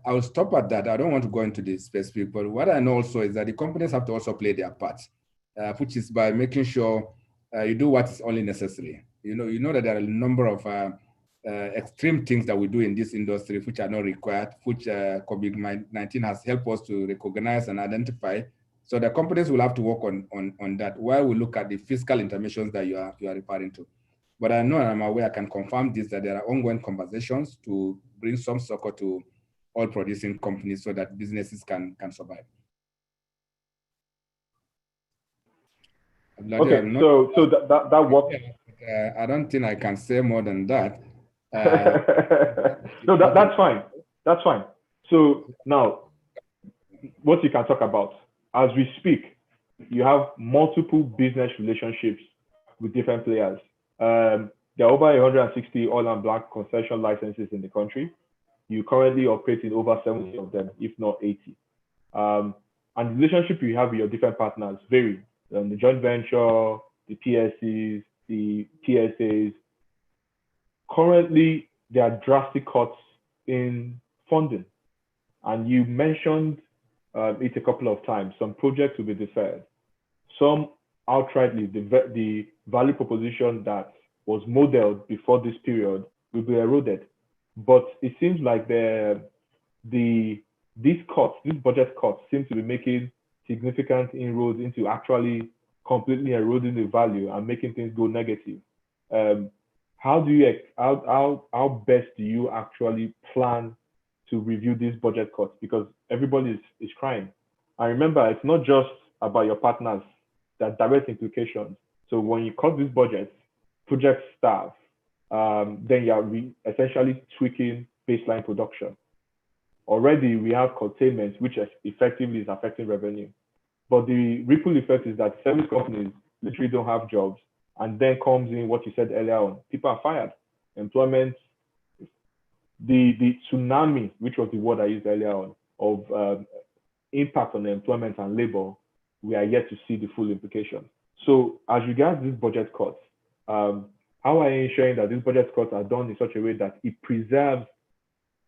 I will stop at that. I don't want to go into the specific, but what I know also is that the companies have to also play their part, which is by making sure you do what is only necessary. You know that there are a number of extreme things that we do in this industry which are not required, which COVID-19 has helped us to recognize and identify. So the companies will have to work on that while we look at the fiscal interventions that you are referring to. But I know and I'm aware, I can confirm this, that there are ongoing conversations to bring some support to oil producing companies so that businesses can survive. Okay, so that works. I don't think I can say more than that. No, that's fine. That's fine. So now, what you can talk about, as we speak, you have multiple business relationships with different players. There are over 160 oil and black concession licenses in the country. You currently operate in over 70 of them, if not 80. And the relationship you have with your different partners vary. The joint venture, the PSCs, the PSAs. Currently, there are drastic cuts in funding. And you mentioned it a couple of times. Some projects will be deferred. Some outrightly, the value proposition that was modeled before this period will be eroded. But it seems like these budget cuts seem to be making significant inroads into actually completely eroding the value and making things go negative. How best do you actually plan to review these budget cuts because everybody is crying. And remember, it's not just about your partners, there are direct implications. So when you cut these budgets, project staff, then you are essentially tweaking baseline production. Already we have curtailment, which effectively is affecting revenue. But the ripple effect is that service companies literally don't have jobs. And then comes in what you said earlier on, people are fired. Employment, the tsunami, which was the word I used earlier on, of impact on employment and labor, we are yet to see the full implication. So as regards these budget cuts, how are you ensuring that these budget cuts are done in such a way that it preserves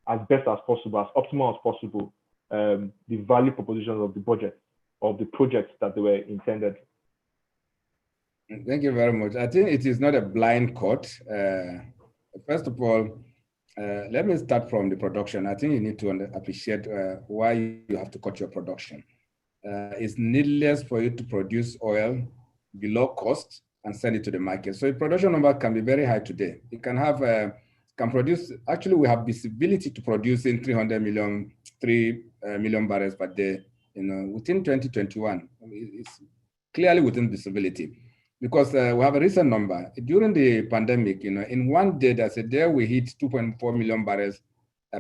as best as possible, as optimal as possible, the value proposition of the budget, of the projects that they were intended? Thank you very much. I think it is not a blind cut. First of all, let me start from the production. I think you need to appreciate why you have to cut your production. It's needless for you to produce oil below cost and send it to the market. So the production number can be very high today. You can have, can produce, actually we have visibility to producing 3 million barrels per day, within 2021. It's clearly within visibility. Because we have a recent number. During the pandemic, in one day, there's a day we hit 2.4 million barrels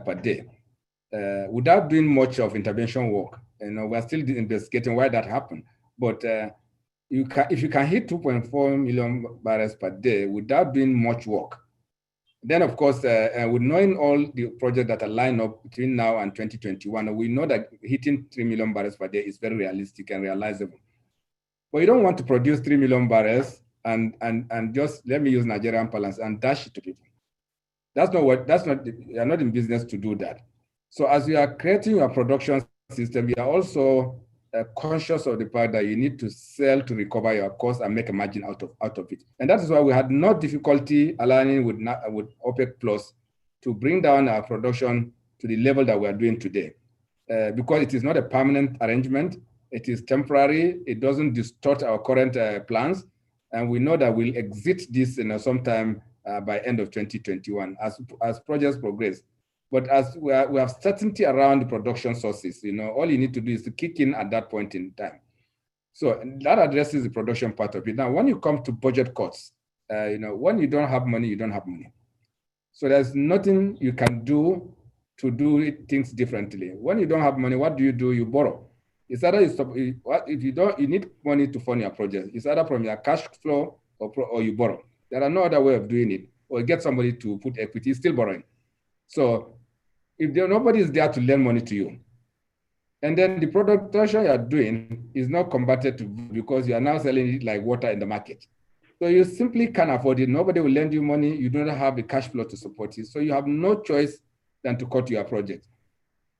per day without doing much of intervention work. We're still investigating why that happened. But if you can hit 2.4 million barrels per day without doing much work, then of course, with knowing all the projects that are lined up between now and 2021, we know that hitting 3 million barrels per day is very realistic and realizable. But you don't want to produce 3 million barrels and just, let me use Nigerian balance, and dash it to people. You're not in business to do that. So as you are creating your production system, you are also conscious of the fact that you need to sell to recover your cost and make a margin out of it. And that is why we had no difficulty aligning with OPEC Plus to bring down our production to the level that we are doing today. Because it is not a permanent arrangement. It is temporary. It doesn't distort our current plans. And we know that we'll exit this sometime by end of 2021 as projects progress. But as we have certainty around the production sources, all you need to do is to kick in at that point in time. So that addresses the production part of it. Now, when you come to budget cuts, when you don't have money, you don't have money. So there's nothing you can do to do things differently. When you don't have money, what do? You borrow. It's either if you need money to fund your project. It's either from your cash flow or you borrow. There are no other way of doing it. Or get somebody to put equity, still borrowing. So if nobody is there to lend money to you, and then the production you are doing is not converted to, because you are now selling it like water in the market. So you simply can't afford it. Nobody will lend you money. You don't have the cash flow to support it. So you have no choice than to cut your project.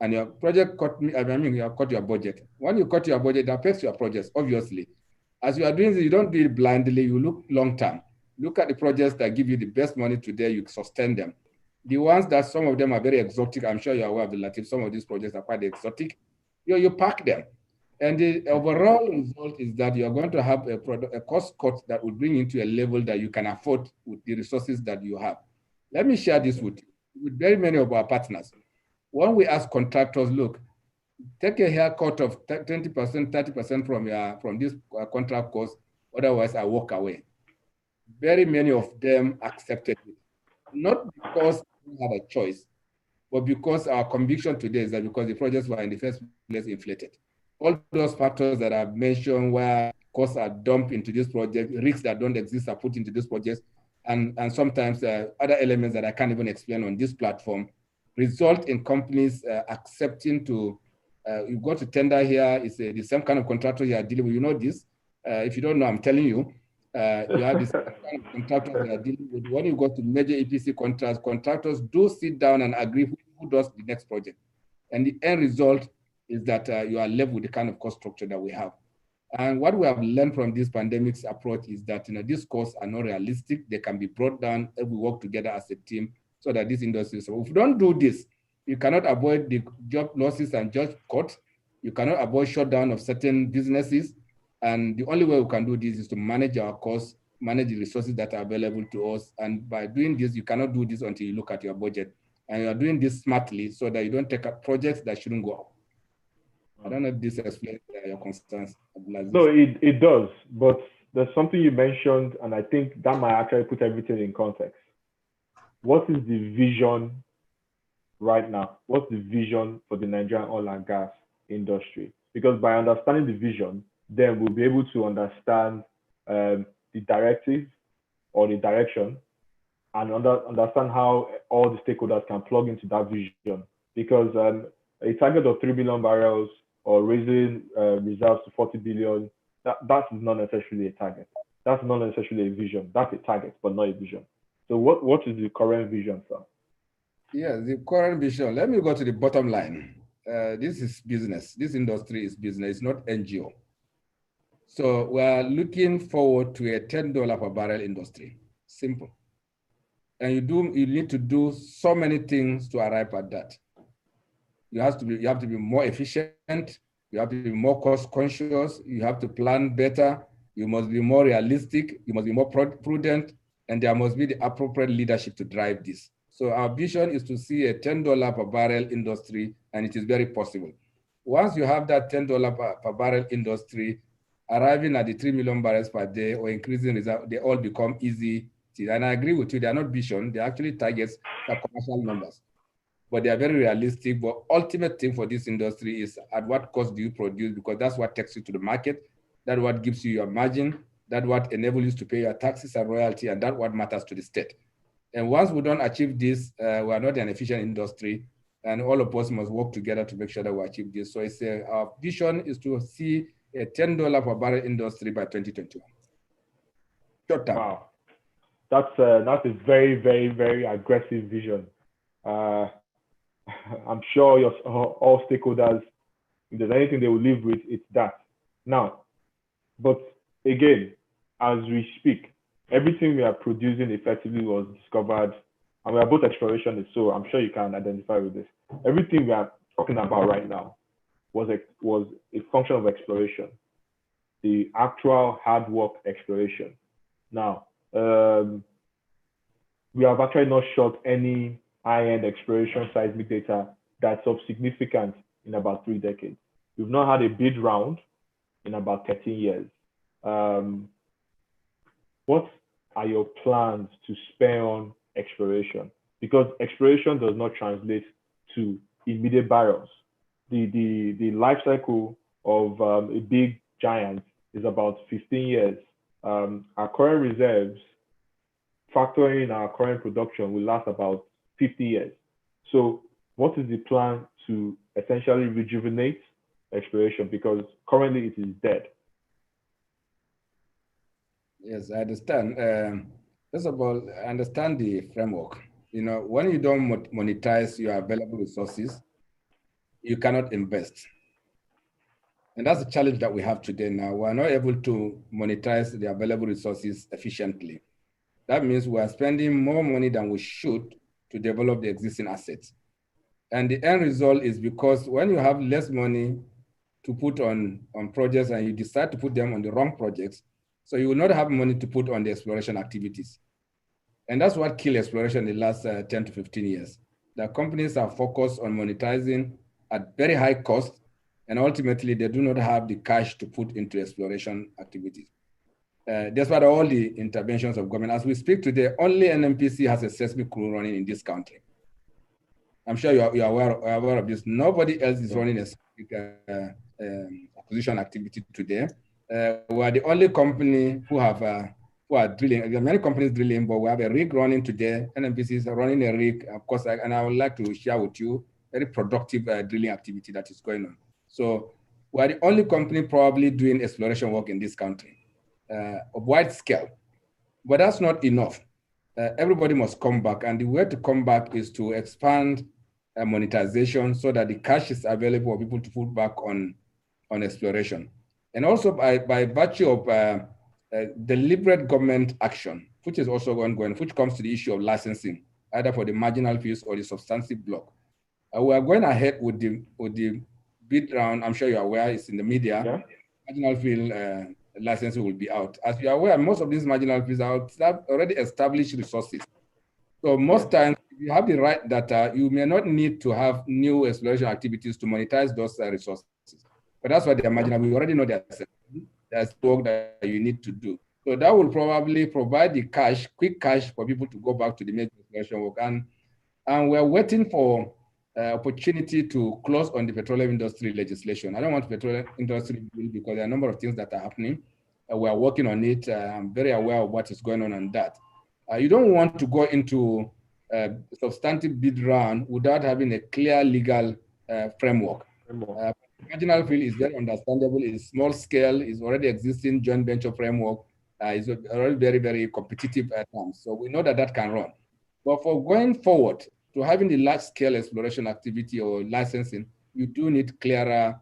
And your project you have cut your budget. When you cut your budget, it affects your projects, obviously. As you are doing this, you don't do it blindly, you look long-term. Look at the projects that give you the best money today, you sustain them. The ones that some of them are very exotic, I'm sure you're aware of the Latif, some of these projects are quite exotic, you park them. And the overall result is that you're going to have a cost cut that will bring you to a level that you can afford with the resources that you have. Let me share this with very many of our partners. When we ask contractors, look, take a haircut of 20%, 30% from this contract cost, otherwise I walk away. Very many of them accepted it. Not because we have a choice, but because our conviction today is that because the projects were in the first place inflated. All those factors that I've mentioned where costs are dumped into this project, risks that don't exist are put into this project, and sometimes other elements that I can't even explain on this platform, result in companies accepting to, you go to tender here, it's the same kind of contractor you are dealing with. You know this. If you don't know, I'm telling you, you have this kind of contractors you are dealing with. When you go to major EPC contracts, contractors do sit down and agree who does the next project. And the end result is that you are left with the kind of cost structure that we have. And what we have learned from this pandemic's approach is that these costs are not realistic. They can be brought down if we work together as a team so that this industry, so if you don't do this, you cannot avoid the job losses and job cuts. You cannot avoid shutdown of certain businesses. And the only way we can do this is to manage our costs, manage the resources that are available to us. And by doing this, you cannot do this until you look at your budget. and you are doing this smartly so that you don't take up projects that shouldn't go up. I don't know if this explains your concerns. No, it does, but there's something you mentioned, and I think that might actually put everything in context. What is the vision right now? What's the vision for the Nigerian oil and gas industry? Because by understanding the vision, then we'll be able to understand the directive or the direction, and understand how all the stakeholders can plug into that vision. Because a target of 3 billion barrels or raising reserves to 40 billion, that is not necessarily a target. That's not necessarily a vision. That's a target, but not a vision. So what is the current vision, sir? Yeah, the current vision. Let me go to the bottom line. This is business. This industry is business. It's not NGO. So we're looking forward to a $10 per barrel industry. Simple. And you need to do so many things to arrive at that. You have to be more efficient. You have to be more cost conscious. You have to plan better. You must be more realistic. You must be more prudent, and there must be the appropriate leadership to drive this. So our vision is to see a $10 per barrel industry, and it is very possible. Once you have that $10 per barrel industry, arriving at the 3 million barrels per day or increasing reserve, they all become easy. And I agree with you, they are not vision, they are actually targets, they are commercial numbers. But they are very realistic. But ultimate thing for this industry is at what cost do you produce, because that's what takes you to the market. That's what gives you your margin. That's what enables you to pay your taxes and royalty, and that's what matters to the state. And once we don't achieve this, we are not an efficient industry, and all of us must work together to make sure that we achieve this. So it's our vision is to see a $10 per barrel industry by 2021. Short term. Wow, that's a very, very, very aggressive vision. I'm sure all stakeholders, if there's anything they will live with, it's that. Now, but again, as we speak, everything we are producing effectively was discovered, and we are both explorationists, so I'm sure you can identify with this. Everything we are talking about right now was a function of exploration, the actual hard work exploration. Now, we have actually not shot any high-end exploration seismic data that's of significance in about 3 decades. We've not had a bid round in about 13 years. What are your plans to spend on exploration? Because exploration does not translate to immediate barrels. The life cycle of a big giant is about 15 years. Our current reserves, factoring in our current production, will last about 50 years. So what is the plan to essentially rejuvenate exploration? Because currently it is dead. Yes, I understand. First of all, I understand the framework. You know, when you don't monetize your available resources, you cannot invest. And that's the challenge that we have today now. We're not able to monetize the available resources efficiently. That means we are spending more money than we should to develop the existing assets. And the end result is because when you have less money to put on projects and you decide to put them on the wrong projects, so you will not have money to put on the exploration activities. And that's what killed exploration in the last 10 to 15 years. The companies are focused on monetizing at very high cost, and ultimately they do not have the cash to put into exploration activities. Despite all the interventions of government, as we speak today, only NNPC has a seismic crew running in this country. I'm sure you are aware of this. Nobody else is running a seismic acquisition activity today. We are the only company who are drilling. There are many companies drilling, but we have a rig running today. NNPC is running a rig, of course, and I would like to share with you very productive drilling activity that is going on. So we are the only company probably doing exploration work in this country of wide scale, but that's not enough. Everybody must come back, and the way to come back is to expand monetization so that the cash is available for people to put back on exploration. And also by virtue of deliberate government action, which is also ongoing, which comes to the issue of licensing, either for the marginal fields or the substantive block. We are going ahead with the bid round. I'm sure you're aware, it's in the media. Yeah. Marginal field licensing will be out. As you're aware, most of these marginal fields have already established resources. So most times you have the right data, you may not need to have new exploration activities to monetize those resources. But that's what they're imagining. We already know there's work that you need to do. So that will probably provide the cash, quick cash for people to go back to the major exploration work. And we're waiting for opportunity to close on the petroleum industry legislation. I don't want petroleum industry bill because there are a number of things that are happening. We are working on it. I'm very aware of what is going on that. You don't want to go into substantive bid round without having a clear legal framework. Marginal field is very understandable, it's small scale, is already existing joint venture framework, is already very, very competitive at times. So we know that that can run. But for going forward to having the large scale exploration activity or licensing, you do need clearer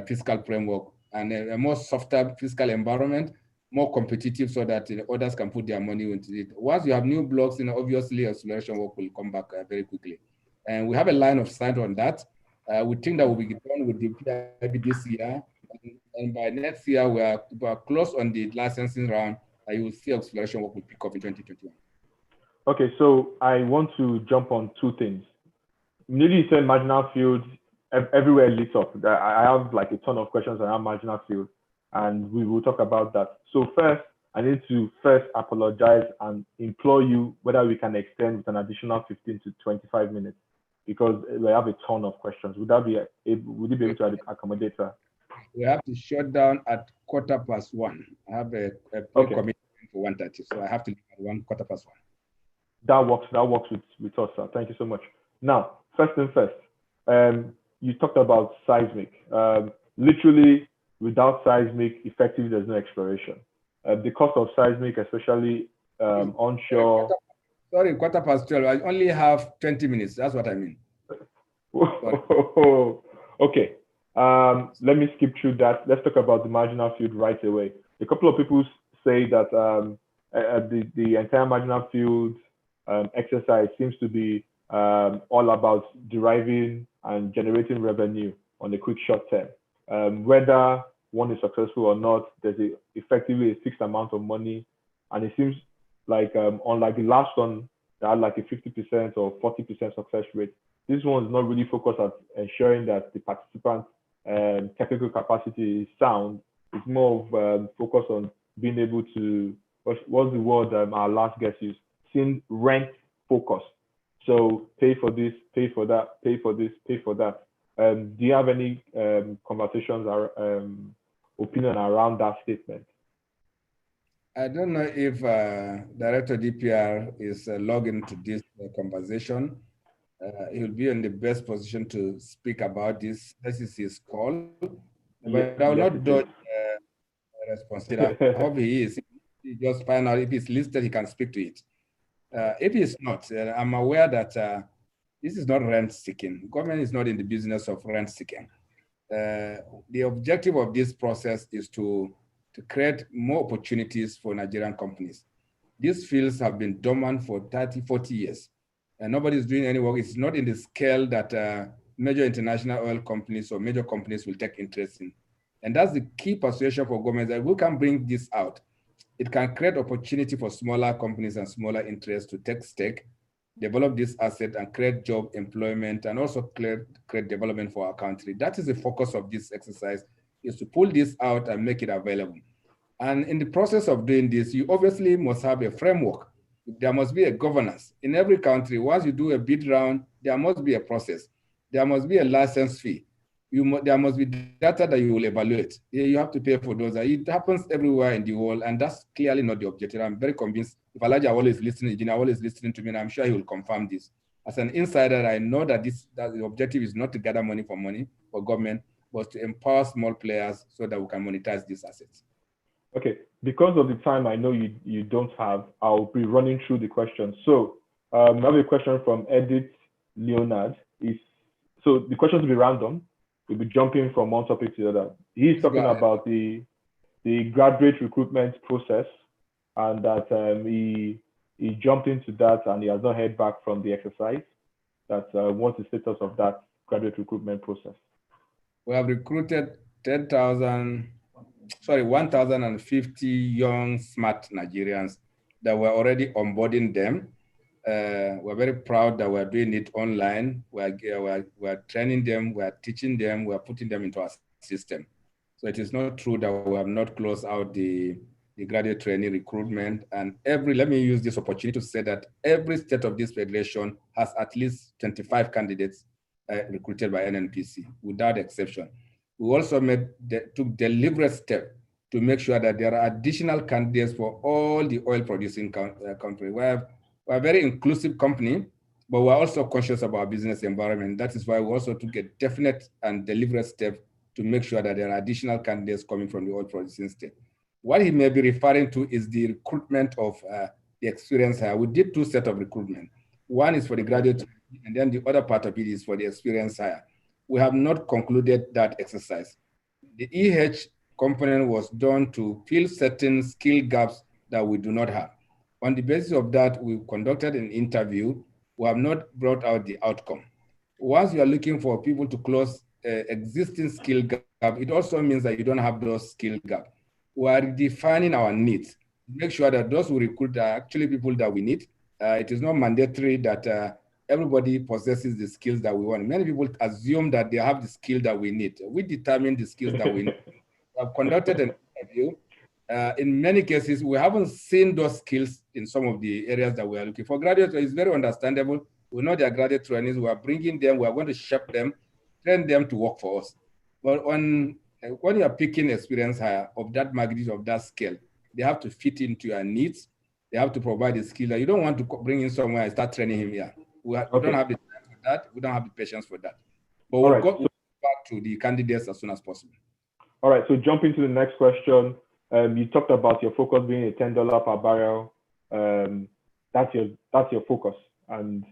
fiscal framework and a more softer fiscal environment, more competitive so that others can put their money into it. Once you have new blocks, obviously exploration work will come back very quickly. And we have a line of sight on that. We think that we'll be done with the PIB this year. And by next year, we are close on the licensing round. You will see exploration work will pick up in 2021. Okay, so I want to jump on two things. Immediately you said marginal fields, everywhere lit up. I have like a ton of questions around marginal fields, and we will talk about that. So first, I need to apologize and implore you whether we can extend with an additional 15 to 25 minutes, because we have a ton of questions. Would you be able to accommodate that? We have to shut down at 1:15. I have a pre-commitment for 1:30, so I have to leave at 1:15. That works with us, sir. Thank you so much. Now, first thing first, you talked about seismic. Literally, without seismic, effectively, there's no exploration. The cost of seismic, especially onshore. Sorry, 12:15. I only have 20 minutes. That's what I mean. Okay. Let me skip through that. Let's talk about the marginal field right away. A couple of people say that the entire marginal field exercise seems to be all about deriving and generating revenue on a quick short term. Whether one is successful or not, there's effectively a fixed amount of money, and it seems like unlike the last one that had like a 50% or 40% success rate, this one is not really focused at ensuring that the participant technical capacity is sound. It's more of focus on being able to, what's the word our last guest used? Seeing rent focus. So pay for this, pay for that, pay for this, pay for that. Do you have any conversations or opinion around that statement? I don't know if Director DPR is logged into this conversation. He'll be in the best position to speak about this. This is his call. But I will not dodge responsibility. I hope he is. He just find out if he's listed, he can speak to it. If he's not, I'm aware that this is not rent seeking. Government is not in the business of rent seeking. The objective of this process is to create more opportunities for Nigerian companies. These fields have been dormant for 30, 40 years, and nobody's doing any work. It's not in the scale that major international oil companies or major companies will take interest in. And that's the key persuasion for government, that we can bring this out. It can create opportunity for smaller companies and smaller interests to take stake, develop this asset and create job employment, and also create development for our country. That is the focus of this exercise, is to pull this out and make it available. And in the process of doing this, you obviously must have a framework. There must be a governance. In every country, once you do a bid round, there must be a process. There must be a license fee. There must be data that you will evaluate. You have to pay for those. It happens everywhere in the world, and that's clearly not the objective. I'm very convinced. If Elijah always listening, Engineer always listening to me, and I'm sure he will confirm this. As an insider, I know that the objective is not to gather money for government, but to empower small players so that we can monetize these assets. Okay, because of the time I know you don't have, I'll be running through the questions. So I have a question from Edith Leonard. So the questions will be random. We'll be jumping from one topic to the other. He's talking about the graduate recruitment process, and that he jumped into that and he has not heard back from the exercise. What's the status of that graduate recruitment process? We have recruited 1,050 young, smart Nigerians that were already onboarding them. We're very proud that we're doing it online. We're training them, we're teaching them, we're putting them into our system. So it is not true that we have not closed out the graduate trainee recruitment. And let me use this opportunity to say that every state of this federation has at least 25 candidates recruited by NNPC, without exception. We also took deliberate steps to make sure that there are additional candidates for all the oil producing countries. We're a very inclusive company, but we're also conscious of our business environment. That is why we also took a definite and deliberate step to make sure that there are additional candidates coming from the oil producing state. What he may be referring to is the recruitment of the experience hire. We did 2 sets of recruitment. One is for the graduate, and then the other part of it is for the experience hire. We have not concluded that exercise. The EH component was done to fill certain skill gaps that we do not have. On the basis of that, we conducted an interview. We have not brought out the outcome. Once you are looking for people to close existing skill gap, it also means that you don't have those skill gaps. We are defining our needs. Make sure that those who recruit are actually people that we need. It is not mandatory that everybody possesses the skills that we want. Many people assume that they have the skill that we need. We determine the skills that we need. We have conducted an interview. In many cases, we haven't seen those skills in some of the areas that we are looking for. Graduates, it's very understandable. We know they are graduate trainees. We are bringing them. We are going to shape them, train them to work for us. But when you are picking experience hire of that magnitude, of that scale, they have to fit into your needs. They have to provide the skill. You don't want to bring in someone and start training him here. We don't have the time for that. We don't have the patience for that. But we'll go back to the candidates as soon as possible. All right, so jumping to the next question. You talked about your focus being a $10 per barrel. That's your focus. And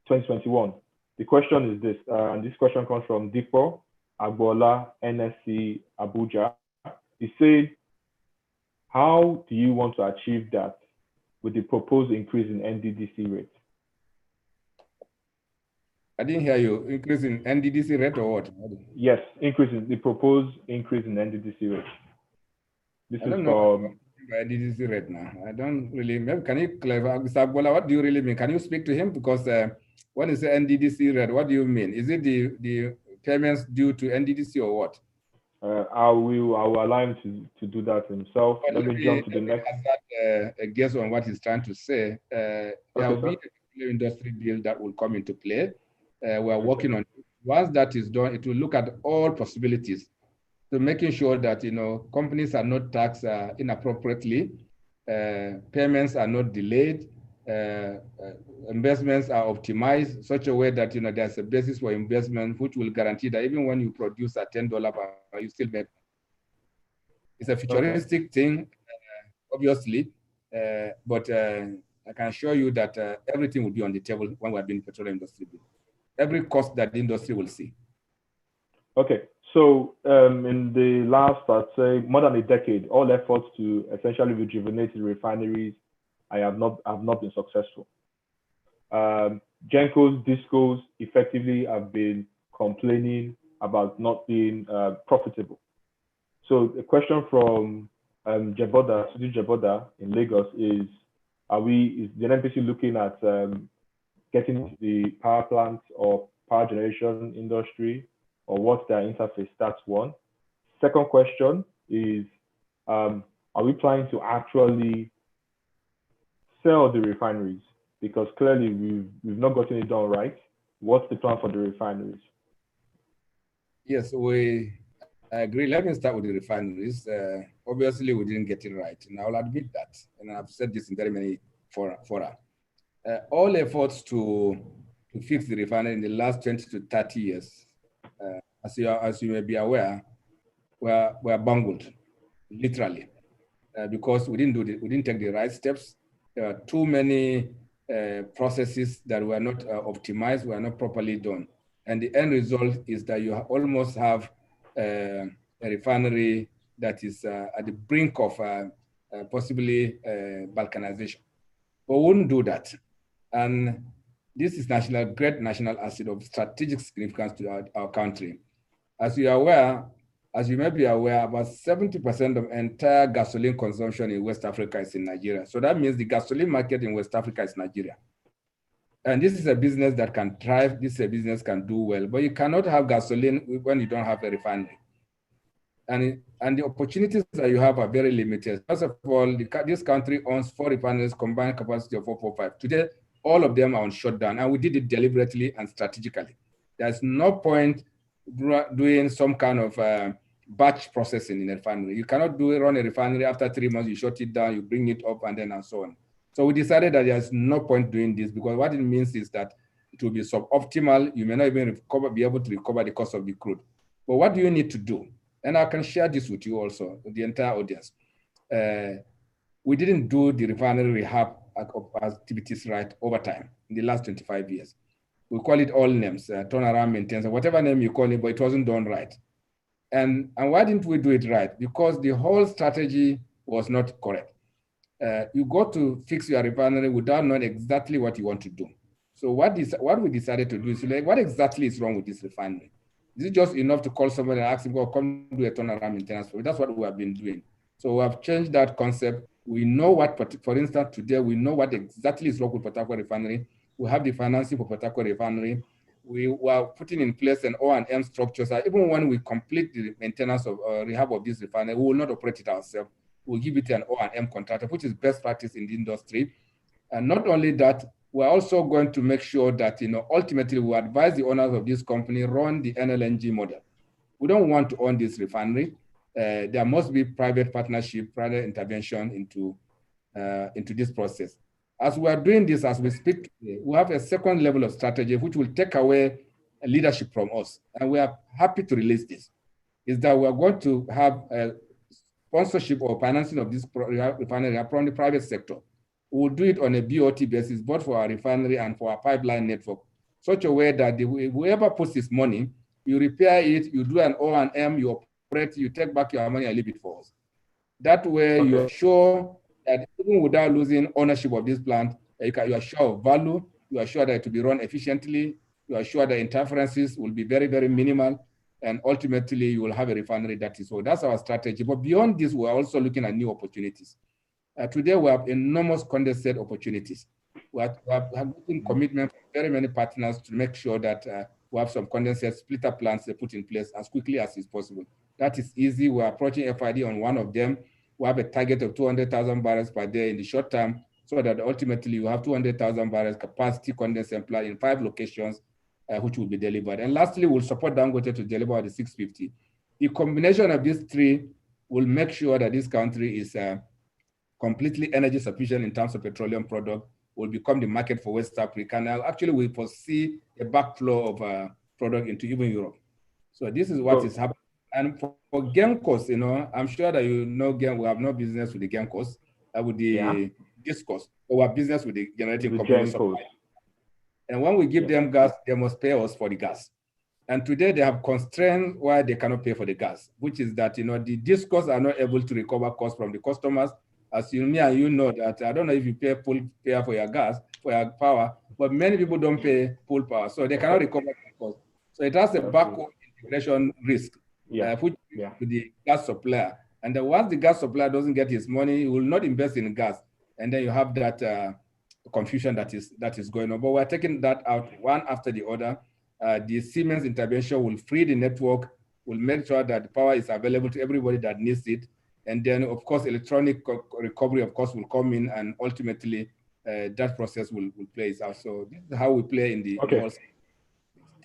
2021. The question is this, and this question comes from Dipo Agbola, NSC Abuja. He said, how do you want to achieve that with the proposed increase in NDDC rate? I didn't hear you. Increase in NDDC rate or what? Yes, the proposed increase in NDDC rate. This is from NDDC rate now. I don't really. Maybe can you clarify, Mr. Agbola? What do you really mean? Can you speak to him? Because when you say NDDC rate, what do you mean? Is it the payments due to NDDC or what? I will allow him to do that himself. Let me jump to the next. A guess on what he's trying to say. There will be a industry bill that will come into play. We are working on it. Once that is done, it will look at all possibilities. So making sure that companies are not taxed inappropriately, payments are not delayed, investments are optimized such a way that there's a basis for investment which will guarantee that even when you produce at $10 per hour, you still make. It's a futuristic thing, obviously, but I can assure you that everything will be on the table when we're doing petroleum industry bill. Every cost that the industry will see. Okay, so in the last, I'd say, more than a decade, all efforts to essentially rejuvenate the refineries have not been successful. Gencos, Discos effectively have been complaining about not being profitable. So the question from Sudu Jeboda in Lagos is the NNPC looking at getting into the power plants or power generation industry, or what's their interface? That's one. Second question is, are we planning to actually sell the refineries? Because clearly we've not gotten it done right. What's the plan for the refineries? Yes, I agree. Let me start with the refineries. Obviously, we didn't get it right, and I'll admit that. And I've said this in very many fora. All efforts to fix the refinery in the last 20 to 30 years, as you may be aware, were bungled, literally, because we didn't take the right steps. There are too many processes that were not optimized, were not properly done. And the end result is that you almost have a refinery that is at the brink of possibly balkanization. But we wouldn't do that. And this is great national asset of strategic significance to our country. As you may be aware, about 70% of entire gasoline consumption in West Africa is in Nigeria. So that means the gasoline market in West Africa is Nigeria. And this is a business that can thrive. This is a business can do well, but you cannot have gasoline when you don't have a refinery. And the opportunities that you have are very limited. First of all, this country owns 4 refineries, combined capacity of 445. Today, all of them are on shutdown, and we did it deliberately and strategically. There's no point doing some kind of batch processing in a refinery. You cannot run a refinery after 3 months, you shut it down, you bring it up, and so on. So we decided that there's no point doing this, because what it means is that it will be suboptimal. You may not even be able to recover the cost of the crude. But what do you need to do? And I can share this with you also, with the entire audience. We didn't do the refinery rehab activities right over time in the last 25 years. We call it all names, turnaround, maintenance, whatever name you call it, but it wasn't done right. And why didn't we do it right? Because the whole strategy was not correct. You go to fix your refinery without knowing exactly what you want to do. So what we decided to do is, like, what exactly is wrong with this refinery? Is it just enough to call somebody and ask him, well, come do a turnaround maintenance for me? That's what we have been doing. So we have changed that concept. We know what, for instance, today, we know what exactly is wrong with Port Harcourt refinery. We have the financing for Port Harcourt refinery. We are putting in place an O&M structure. So even when we complete the maintenance of rehab of this refinery, we will not operate it ourselves. We'll give it an O&M contractor, which is best practice in the industry. And not only that, we're also going to make sure that, ultimately we advise the owners of this company run the NLNG model. We don't want to own this refinery. There must be private partnership, private intervention into this process. As we are doing this, as we speak today, we have a second level of strategy which will take away leadership from us. And we are happy to release this, is that we are going to have a sponsorship or financing of this refinery from the private sector. We will do it on a BOT basis, both for our refinery and for our pipeline network, such a way that whoever puts his money, you repair it, you do an O&M, you operate, you take back your money and leave it for us. That way, okay, you're sure that even without losing ownership of this plant, you are sure of value, you are sure that it will be run efficiently, you are sure that interferences will be very, very minimal, and ultimately you will have a refinery that is so. That's our strategy. But beyond this, we're also looking at new opportunities. Today, we have enormous condensate opportunities. We have making commitment from very many partners to make sure that we have some condensate splitter plants put in place as quickly as is possible. That is easy. We're approaching FID on one of them. We have a target of 200,000 barrels per day in the short term, so that ultimately you have 200,000 barrels capacity condensate plant in 5 locations, which will be delivered. And lastly, we'll support Dangote to deliver the 650. The combination of these 3 will make sure that this country is completely energy sufficient in terms of petroleum product, will become the market for West Africa. And actually, we foresee a backflow of product into even Europe. So this is what is happening. And for Gencos, I'm sure that we have no business with the Gencos, with the discos, but we have business with the generating companies. And when we give them gas, they must pay us for the gas. And today they have constraints why they cannot pay for the gas, which is that, the discos are not able to recover costs from the customers. As you know that, I don't know if you pay full fare for your gas, for your power, but many people don't pay full power, so they cannot recover the cost. So it has a backward integration risk, which to the gas supplier. And then once the gas supplier doesn't get his money, he will not invest in gas. And then you have that confusion that is going on. But we're taking that out one after the other. The Siemens intervention will free the network, will make sure that the power is available to everybody that needs it. And then, of course, electronic recovery, of course, will come in, and ultimately that process will play out. So this is how we play in the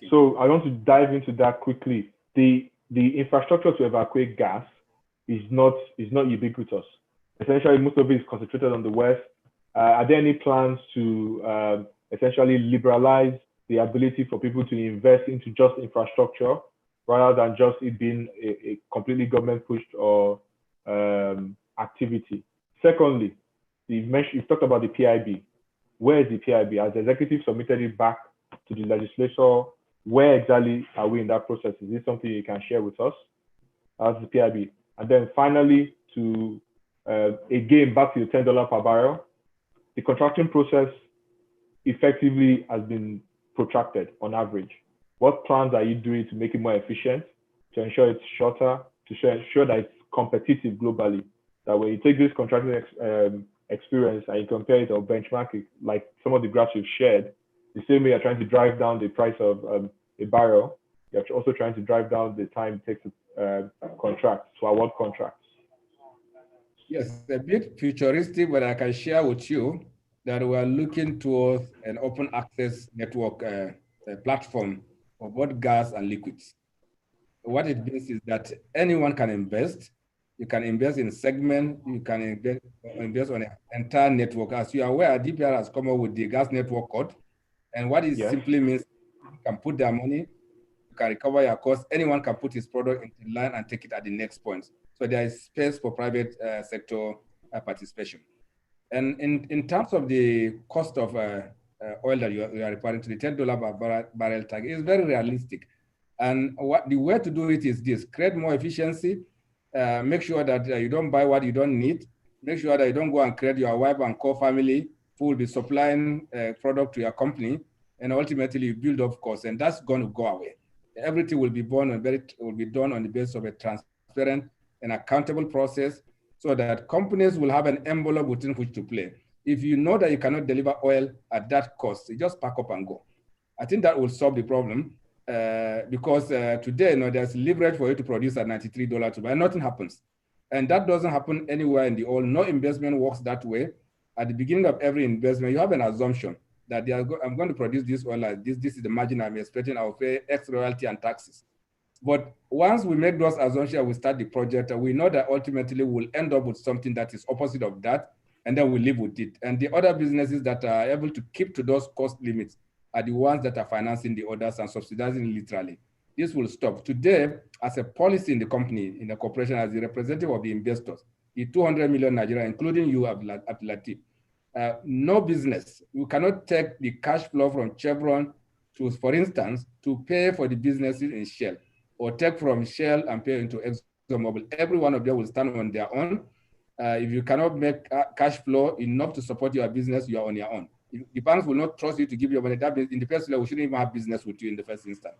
So I want to dive into that quickly. The infrastructure to evacuate gas is not ubiquitous. Essentially, most of it is concentrated on the West. Are there any plans to essentially liberalize the ability for people to invest into just infrastructure rather than just it being a completely government pushed or activity? Secondly, you've talked about the PIB. Where is the PIB? As the executive submitted it back to the legislature, where exactly are we in that process? Is this something you can share with us as the PIB? And then finally, to again, back to the $10 per barrel, the contracting process effectively has been protracted on average. What plans are you doing to make it more efficient, to ensure it's shorter, to ensure that it's competitive globally? That when you take this contracting experience and you compare it or benchmark it, like some of the graphs you've shared, the same way you're trying to drive down the price of a barrel, you're also trying to drive down the time it takes to award contracts. Yes, a bit futuristic, but I can share with you that we are looking towards an open access network platform for both gas and liquids. What it means is that anyone can invest. You can invest in segment, you can invest on an entire network. As you are aware, DPR has come up with the gas network code. And what it simply means, you can put their money, you can recover your costs. Anyone can put his product into line and take it at the next point. So there is space for private sector participation. And in terms of the cost of oil that you are referring to, the $10 per barrel tag is very realistic. And the way to do it is this: create more efficiency, make sure that you don't buy what you don't need, make sure that you don't go and create your wife and core family who will be supplying product to your company, and ultimately you build up costs, and that's going to go away. Everything will be done on the basis of a transparent and accountable process, so that companies will have an envelope within which to play. If you know that you cannot deliver oil at that cost, you just pack up and go. I think that will solve the problem. Because today, there's leverage for you to produce at $93 to buy, nothing happens. And that doesn't happen anywhere in the oil. No investment works that way. At the beginning of every investment, you have an assumption that I'm going to produce this oil like this. This is the margin I'm expecting. I'll pay X royalty and taxes. But once we make those assumptions, we start the project, we know that ultimately we'll end up with something that is opposite of that, and then we live with it. And the other businesses that are able to keep to those cost limits are the ones that are financing the others and subsidizing literally. This will stop. Today, as a policy in the company, in the corporation, as the representative of the investors, the 200 million Nigeria, including you, Abdulatif, no business. You cannot take the cash flow from Chevron to, for instance, to pay for the businesses in Shell, or take from Shell and pay into ExxonMobil. Every one of them will stand on their own. If you cannot make cash flow enough to support your business, you are on your own. The banks will not trust you to give you money. That means in the first place, we shouldn't even have business with you in the first instance.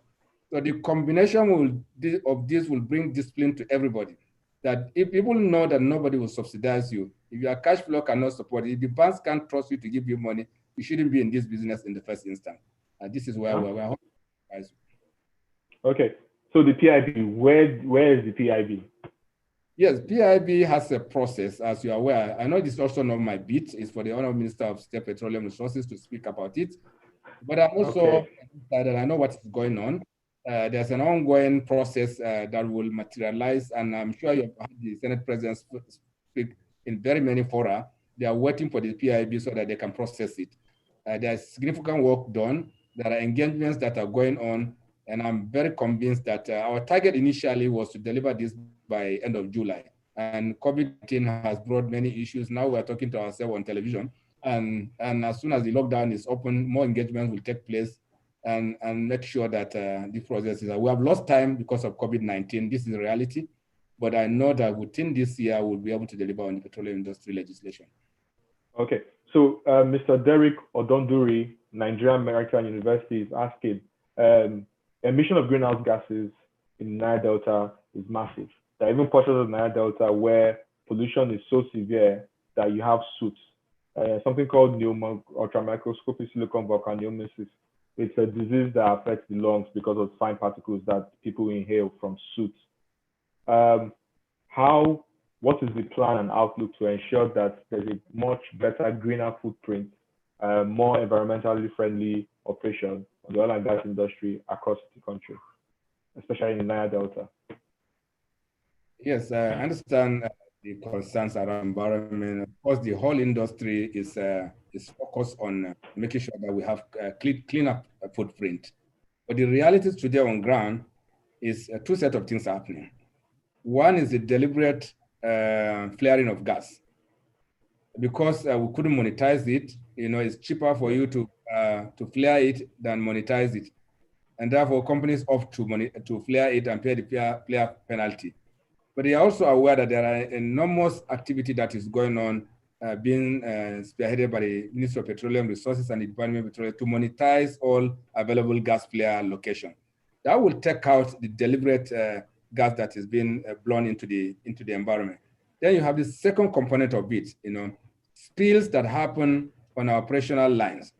So the combination of this will bring discipline to everybody. That if people know that nobody will subsidize you, if your cash flow cannot support it, if the banks can't trust you to give you money, you shouldn't be in this business in the first instance. This is where we're. Okay, so the PIB, where is the PIB? Yes, PIB has a process, as you are aware. I know it is also not my beat. It's for the Honorable Minister of State Petroleum Resources to speak about it. But I'm also excited. I know what is going on. There's an ongoing process that will materialize, and I'm sure you've heard the Senate President speak in very many fora. They are waiting for the PIB so that they can process it. There's significant work done. There are engagements that are going on, and I'm very convinced that our target initially was to deliver this by end of July. And COVID-19 has brought many issues. Now we're talking to ourselves on television. And as soon as the lockdown is open, more engagements will take place and make sure that the process is. We have lost time because of COVID-19. This is a reality. But I know that within this year, we'll be able to deliver on the petroleum industry legislation. Okay. So Mr. Derek Odonduri, Nigerian Maritime University, is asking, emission of greenhouse gases in Niger Delta is massive. There are even portions of Niger Delta where pollution is so severe that you have soot. Something called ultramicroscopic silicon volcanomyces. It's a disease that affects the lungs because of fine particles that people inhale from soot. What is the plan and outlook to ensure that there's a much better, greener footprint, more environmentally friendly operation of the oil and gas industry across the country, especially in the Niger Delta? Yes, I understand the concerns around environment. Of course, the whole industry is focused on making sure that we have a cleaner footprint. But the realities today on ground is two sets of things happening. One is the deliberate flaring of gas. Because we couldn't monetize it, it's cheaper for you to flare it than monetize it. And therefore, companies opt to flare it and pay the flare penalty. But they are also aware that there are enormous activity that is going on, being spearheaded by the Ministry of Petroleum Resources and the Department of Petroleum to monetize all available gas flare location. That will take out the deliberate gas that is being blown into the environment. Then you have the second component of it, spills that happen on our operational lines.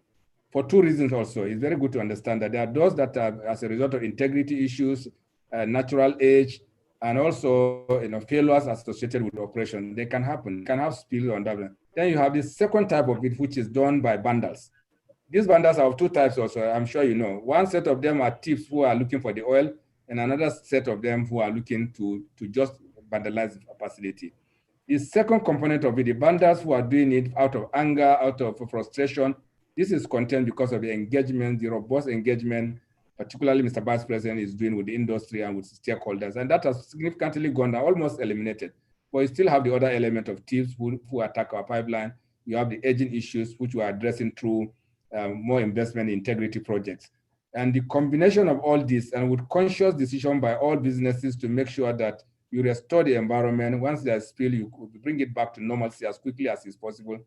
for two reasons also. It's very good to understand that there are those that are as a result of integrity issues, natural age, and also failures associated with operation. They can happen, can have spills on that. Then you have the second type of it, which is done by vandals. These vandals are of two types also, I'm sure you know. One set of them are thieves who are looking for the oil, and another set of them who are looking to just vandalize the facility. The second component of it, the vandals who are doing it out of anger, out of frustration, this is contained because of the engagement, the robust engagement, particularly Mr. Vice President is doing with the industry and with stakeholders. And that has significantly gone down, almost eliminated. But you still have the other element of thieves who attack our pipeline. You have the aging issues, which we are addressing through more investment in integrity projects. And the combination of all this, and with conscious decision by all businesses to make sure that you restore the environment. Once there's spill, you bring it back to normalcy as quickly as is possible,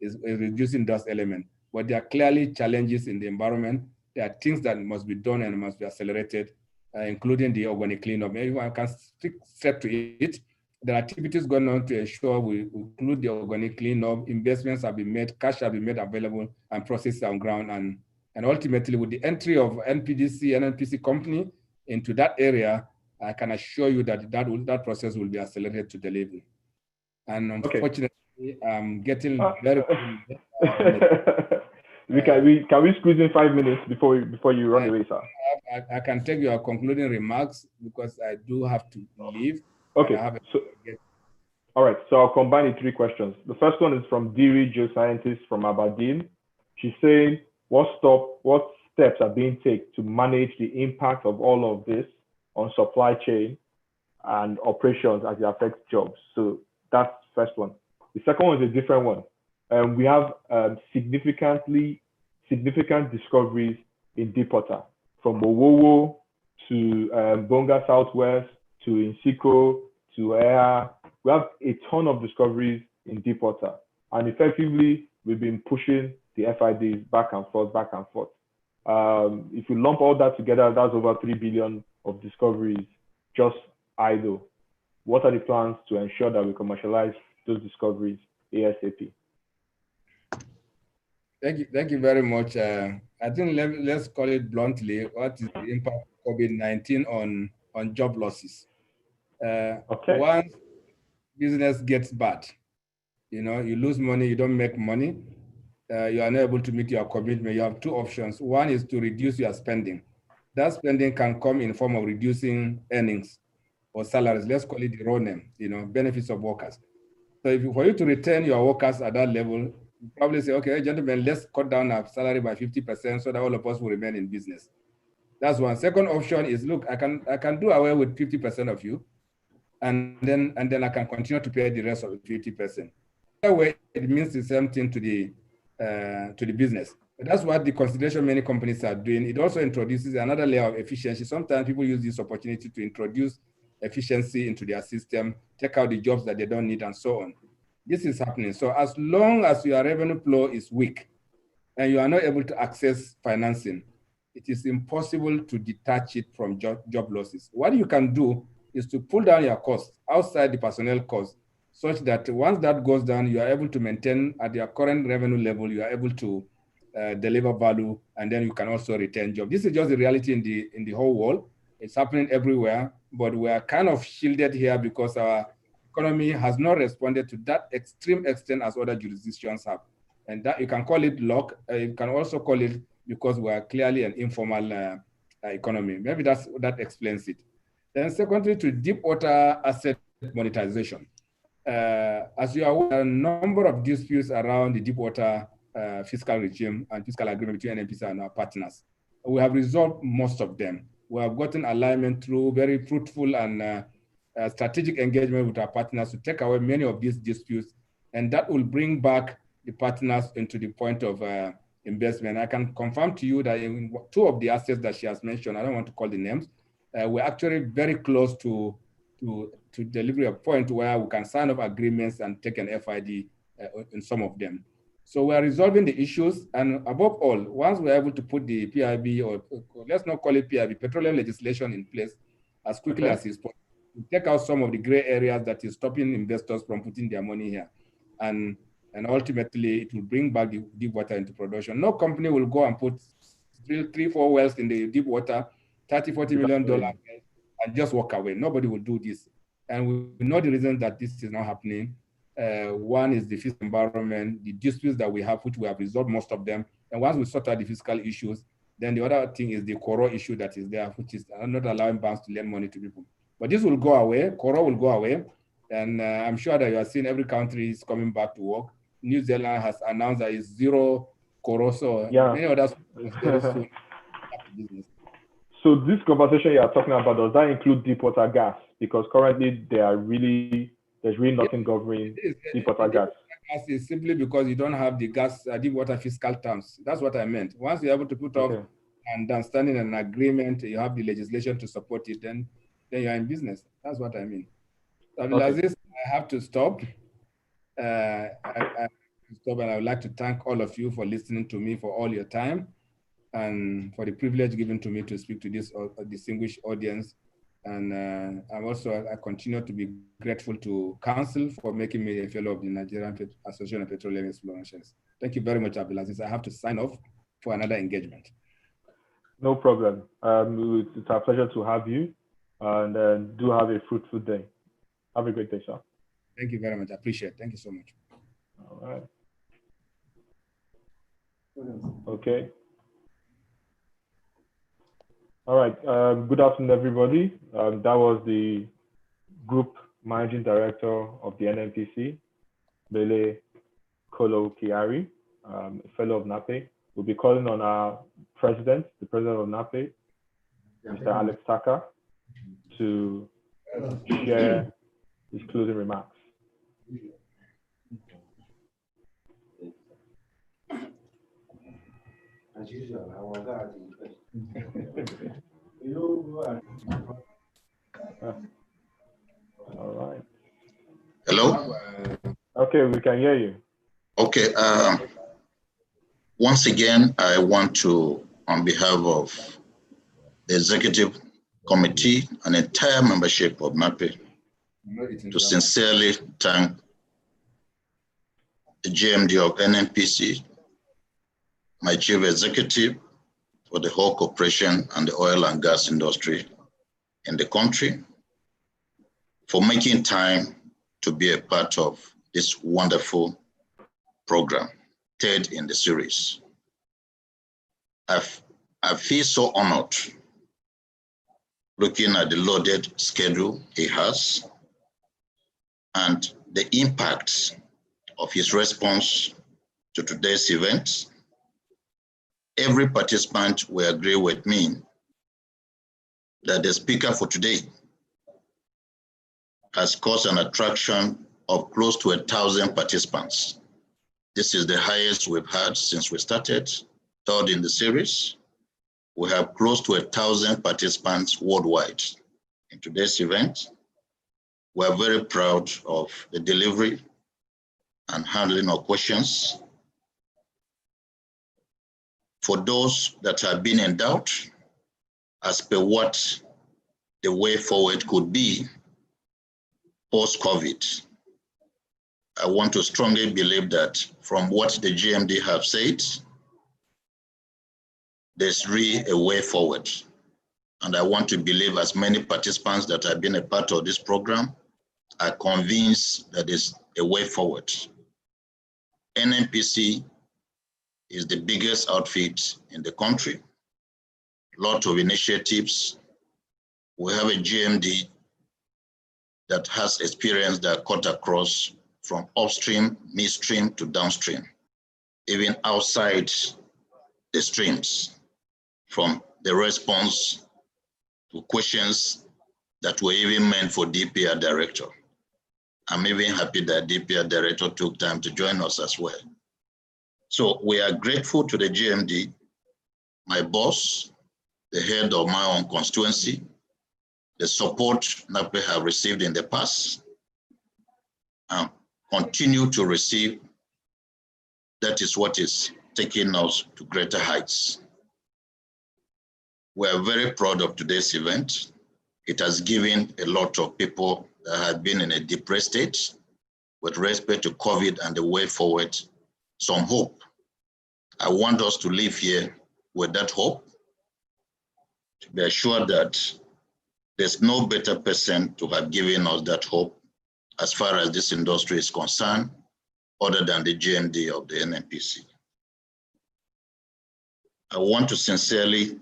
is reducing dust element. But there are clearly challenges in the environment. There are things that must be done and must be accelerated, including the organic cleanup. Everyone can stick step to it. There are activities going on to ensure we include the organic cleanup. Investments have been made, cash have been made available, and processed on ground. And ultimately, with the entry of NNPC company into that area, I can assure you that that process will be accelerated to delivery. And unfortunately, I'm getting very. Can we squeeze in 5 minutes before you run away, sir? I can take your concluding remarks because I do have to leave. Okay. All right. So I'll combine the three questions. The first one is from Diri, geoscientist from Aberdeen. She's saying, what steps are being taken to manage the impact of all of this on supply chain and operations as it affects jobs? So that's the first one. The second one is a different one. We have significant discoveries in deep water, from Owowo to Bonga Southwest to Insiko to Ea. We have a ton of discoveries in deep water, and effectively we've been pushing the FIDs back and forth. If you lump all that together, that's over 3 billion of discoveries just idle. What are the plans to ensure that we commercialize those discoveries ASAP? Thank you very much. I think let's call it bluntly, what is the impact of COVID-19 on job losses? Once business gets bad, you lose money, you don't make money, you are not able to meet your commitment, you have two options. One is to reduce your spending. That spending can come in form of reducing earnings or salaries. Let's call it the raw name, benefits of workers. So for you to retain your workers at that level, you probably say, okay, gentlemen, let's cut down our salary by 50% so that all of us will remain in business. That's one. Second option is, look, I can do away with 50% of you, and then I can continue to pay the rest of the 50%. That way, it means the same thing to the business. But that's what the consideration many companies are doing. It also introduces another layer of efficiency. Sometimes people use this opportunity to introduce efficiency into their system, take out the jobs that they don't need, and so on. This is happening. So as long as your revenue flow is weak and you are not able to access financing, it is impossible to detach it from job losses. What you can do is to pull down your costs outside the personnel costs, such that once that goes down, you are able to maintain at your current revenue level, you are able to deliver value, and then you can also retain jobs. This is just the reality in the whole world. It's happening everywhere, but we are kind of shielded here because our economy has not responded to that extreme extent as other jurisdictions have. And that you can call it luck. You can also call it because we are clearly an informal economy. Maybe that explains it. Then secondly, to deep water asset monetization. As you are aware, a number of disputes around the deep water fiscal regime and fiscal agreement between NNPC and our partners. We have resolved most of them. We have gotten alignment through very fruitful and strategic engagement with our partners to take away many of these disputes, and that will bring back the partners into the point of investment. I can confirm to you that in two of the assets that she has mentioned, I don't want to call the names, we're actually very close to deliver a point where we can sign up agreements and take an FID in some of them. So we are resolving the issues, and above all, once we're able to put the PIB, or let's not call it PIB, petroleum legislation in place as quickly as is possible, to take out some of the gray areas that is stopping investors from putting their money here. And and ultimately it will bring back the deep water into production. No company will go and put three, 4 wells in the deep water, $30, $40 million, and just walk away. Nobody will do this. And we know the reason that this is not happening. One is the fiscal environment, the disputes that we have, which we have resolved most of them. And once we sort out the fiscal issues, then the other thing is the Koro issue that is there, which is not allowing banks to lend money to people. But this will go away, Koro will go away. And I'm sure that you are seeing every country is coming back to work. New Zealand has announced that it's zero Koro, so many others very soon back to business. So this conversation you are talking about, does that include deep water gas? Because currently there's really nothing governing deep water gas. Gas is simply because you don't have the gas, deep water fiscal terms. That's what I meant. Once you're able to put off and understanding an agreement, you have the legislation to support it, then you're in business. That's what I mean. So Abdulaziz, I have to stop. And I would like to thank all of you for listening to me, for all your time, and for the privilege given to me to speak to this distinguished audience. And I continue to be grateful to Council for making me a fellow of the Nigerian Association of Petroleum Explorations. Thank you very much, Abdulaziz. I have to sign off for another engagement. No problem. It's our pleasure to have you, and do have a fruitful day. Have a great day, sir. Thank you very much. I appreciate it. Thank you so much. All right. Okay. All right. Good afternoon, everybody. That was the Group Managing Director of the NNPC, Mele Kyari, a fellow of NAPE. We'll be calling on our president, the president of NAPE, Mr. Alex Taka, to share his closing remarks. As usual, our God is best. All right. Hello? Okay, we can hear you. Okay. Once again, I want to, on behalf of the Executive Committee and entire membership of NAPE, to sincerely thank the GMD of NNPC, my chief executive, for the whole cooperation and the oil and gas industry in the country, for making time to be a part of this wonderful program, third in the series. I feel so honored looking at the loaded schedule he has and the impact of his response to today's event. Every participant will agree with me that the speaker for today has caused an attraction of close to 1,000 participants. This is the highest we've had since we started, third in the series. We have close to 1,000 participants worldwide in today's event. We're very proud of the delivery and handling of questions. For those that have been in doubt as per what the way forward could be post-COVID, I want to strongly believe that from what the GMD have said, there's really a way forward. And I want to believe as many participants that have been a part of this program are convinced that there's a way forward. NNPC is the biggest outfit in the country. Lot of initiatives. We have a GMD that has experience that cut across from upstream, midstream to downstream, even outside the streams, from the response to questions that were even meant for DPR director. I'm even happy that DPR director took time to join us as well. So we are grateful to the GMD, my boss, the head of my own constituency, the support NAPE have received in the past, and continue to receive. That is what is taking us to greater heights. We are very proud of today's event. It has given a lot of people that have been in a depressed state with respect to COVID and the way forward, some hope. I want us to live here with that hope, to be assured that there's no better person to have given us that hope as far as this industry is concerned, other than the GMD of the NNPC. I want to sincerely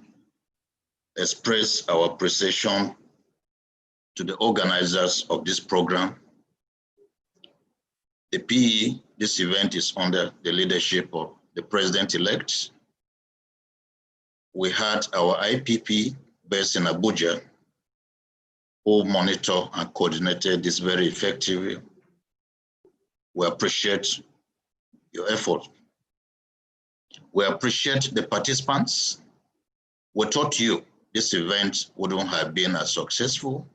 express our appreciation to the organizers of this program. The PE, this event is under the leadership of the president-elect. We had our IPP based in Abuja, who monitor and coordinated this very effectively. We appreciate your effort. We appreciate the participants. We thought you this event wouldn't have been as successful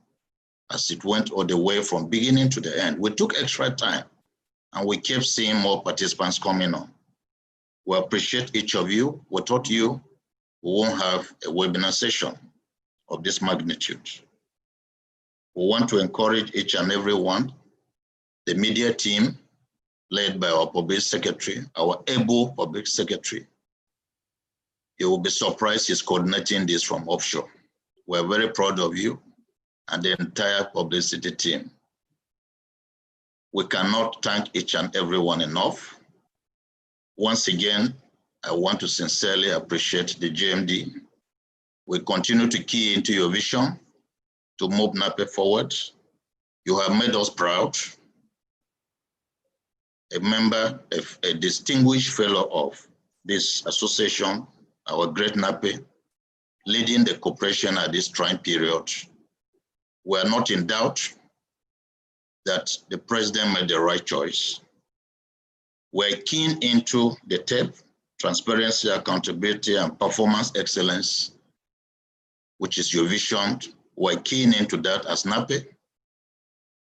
as it went all the way from beginning to the end. We took extra time and we kept seeing more participants coming on. We appreciate each of you. We thought you won't have a webinar session of this magnitude. We want to encourage each and every one, the media team led by our public secretary, our able public secretary. You will be surprised he's coordinating this from offshore. We're very proud of you and the entire publicity team. We cannot thank each and every one enough. Once again, I want to sincerely appreciate the GMD. We continue to key into your vision to move NAPE forward. You have made us proud. A member, a distinguished fellow of this association, our great NAPE, leading the cooperation at this trying period. We are not in doubt that the president made the right choice. We're keen into the TAPE, transparency, accountability, and performance excellence, which is your vision. We're keen into that as NAPE.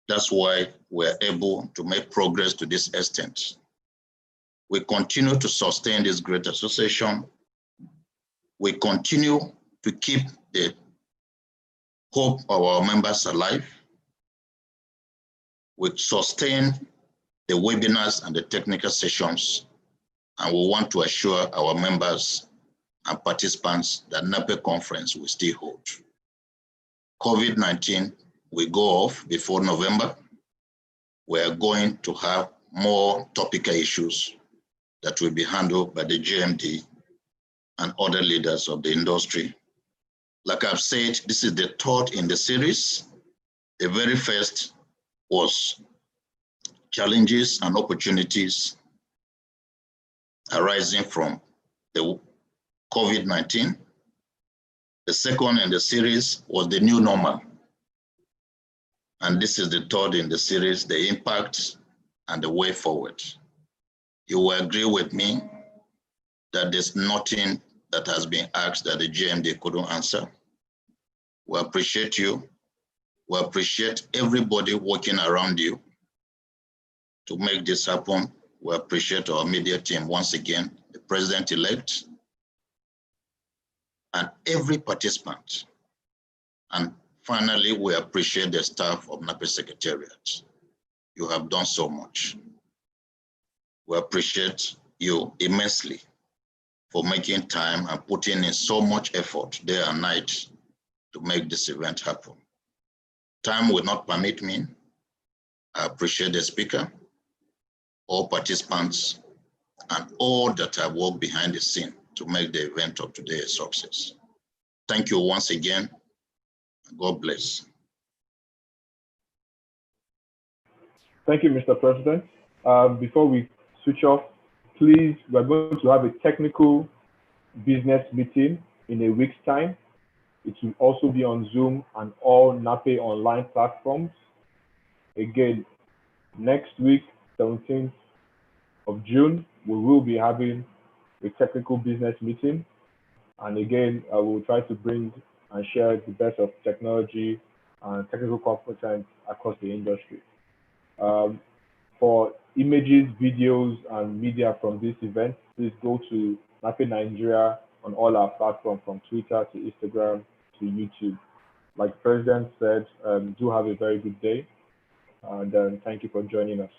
That's why we're able to make progress to this extent. We continue to sustain this great association. We continue to keep the hope of our members alive. We sustain the webinars and the technical sessions, and we want to assure our members and participants that NAPE conference will still hold. COVID-19 will go off before November. We are going to have more topical issues that will be handled by the GMD and other leaders of the industry. Like I've said, this is the third in the series. The very first was challenges and opportunities arising from the COVID-19. The second in the series was the new normal. And this is the third in the series, the impact and the way forward. You will agree with me that there's nothing that has been asked that the GMD couldn't answer. We appreciate you. We appreciate everybody working around you to make this happen. We appreciate our media team once again, the president-elect, and every participant. And finally, we appreciate the staff of NAPE Secretariat. You have done so much. We appreciate you immensely for making time and putting in so much effort day and night to make this event happen. Time will not permit me. I appreciate the speaker, all participants, and all that have worked behind the scene to make the event of today a success. Thank you once again. God bless. Thank you, Mr. President. Before we switch off, please, we're going to have a technical business meeting in a week's time. It will also be on Zoom and all NAPE online platforms. Again, next week, 17th of June, we will be having a technical business meeting. And again, I will try to bring and share the best of technology and technical competence across the industry. For images, videos, and media from this event, please go to NAPE Nigeria on all our platforms, from Twitter to Instagram to YouTube. Like the President said, do have a very good day, and thank you for joining us.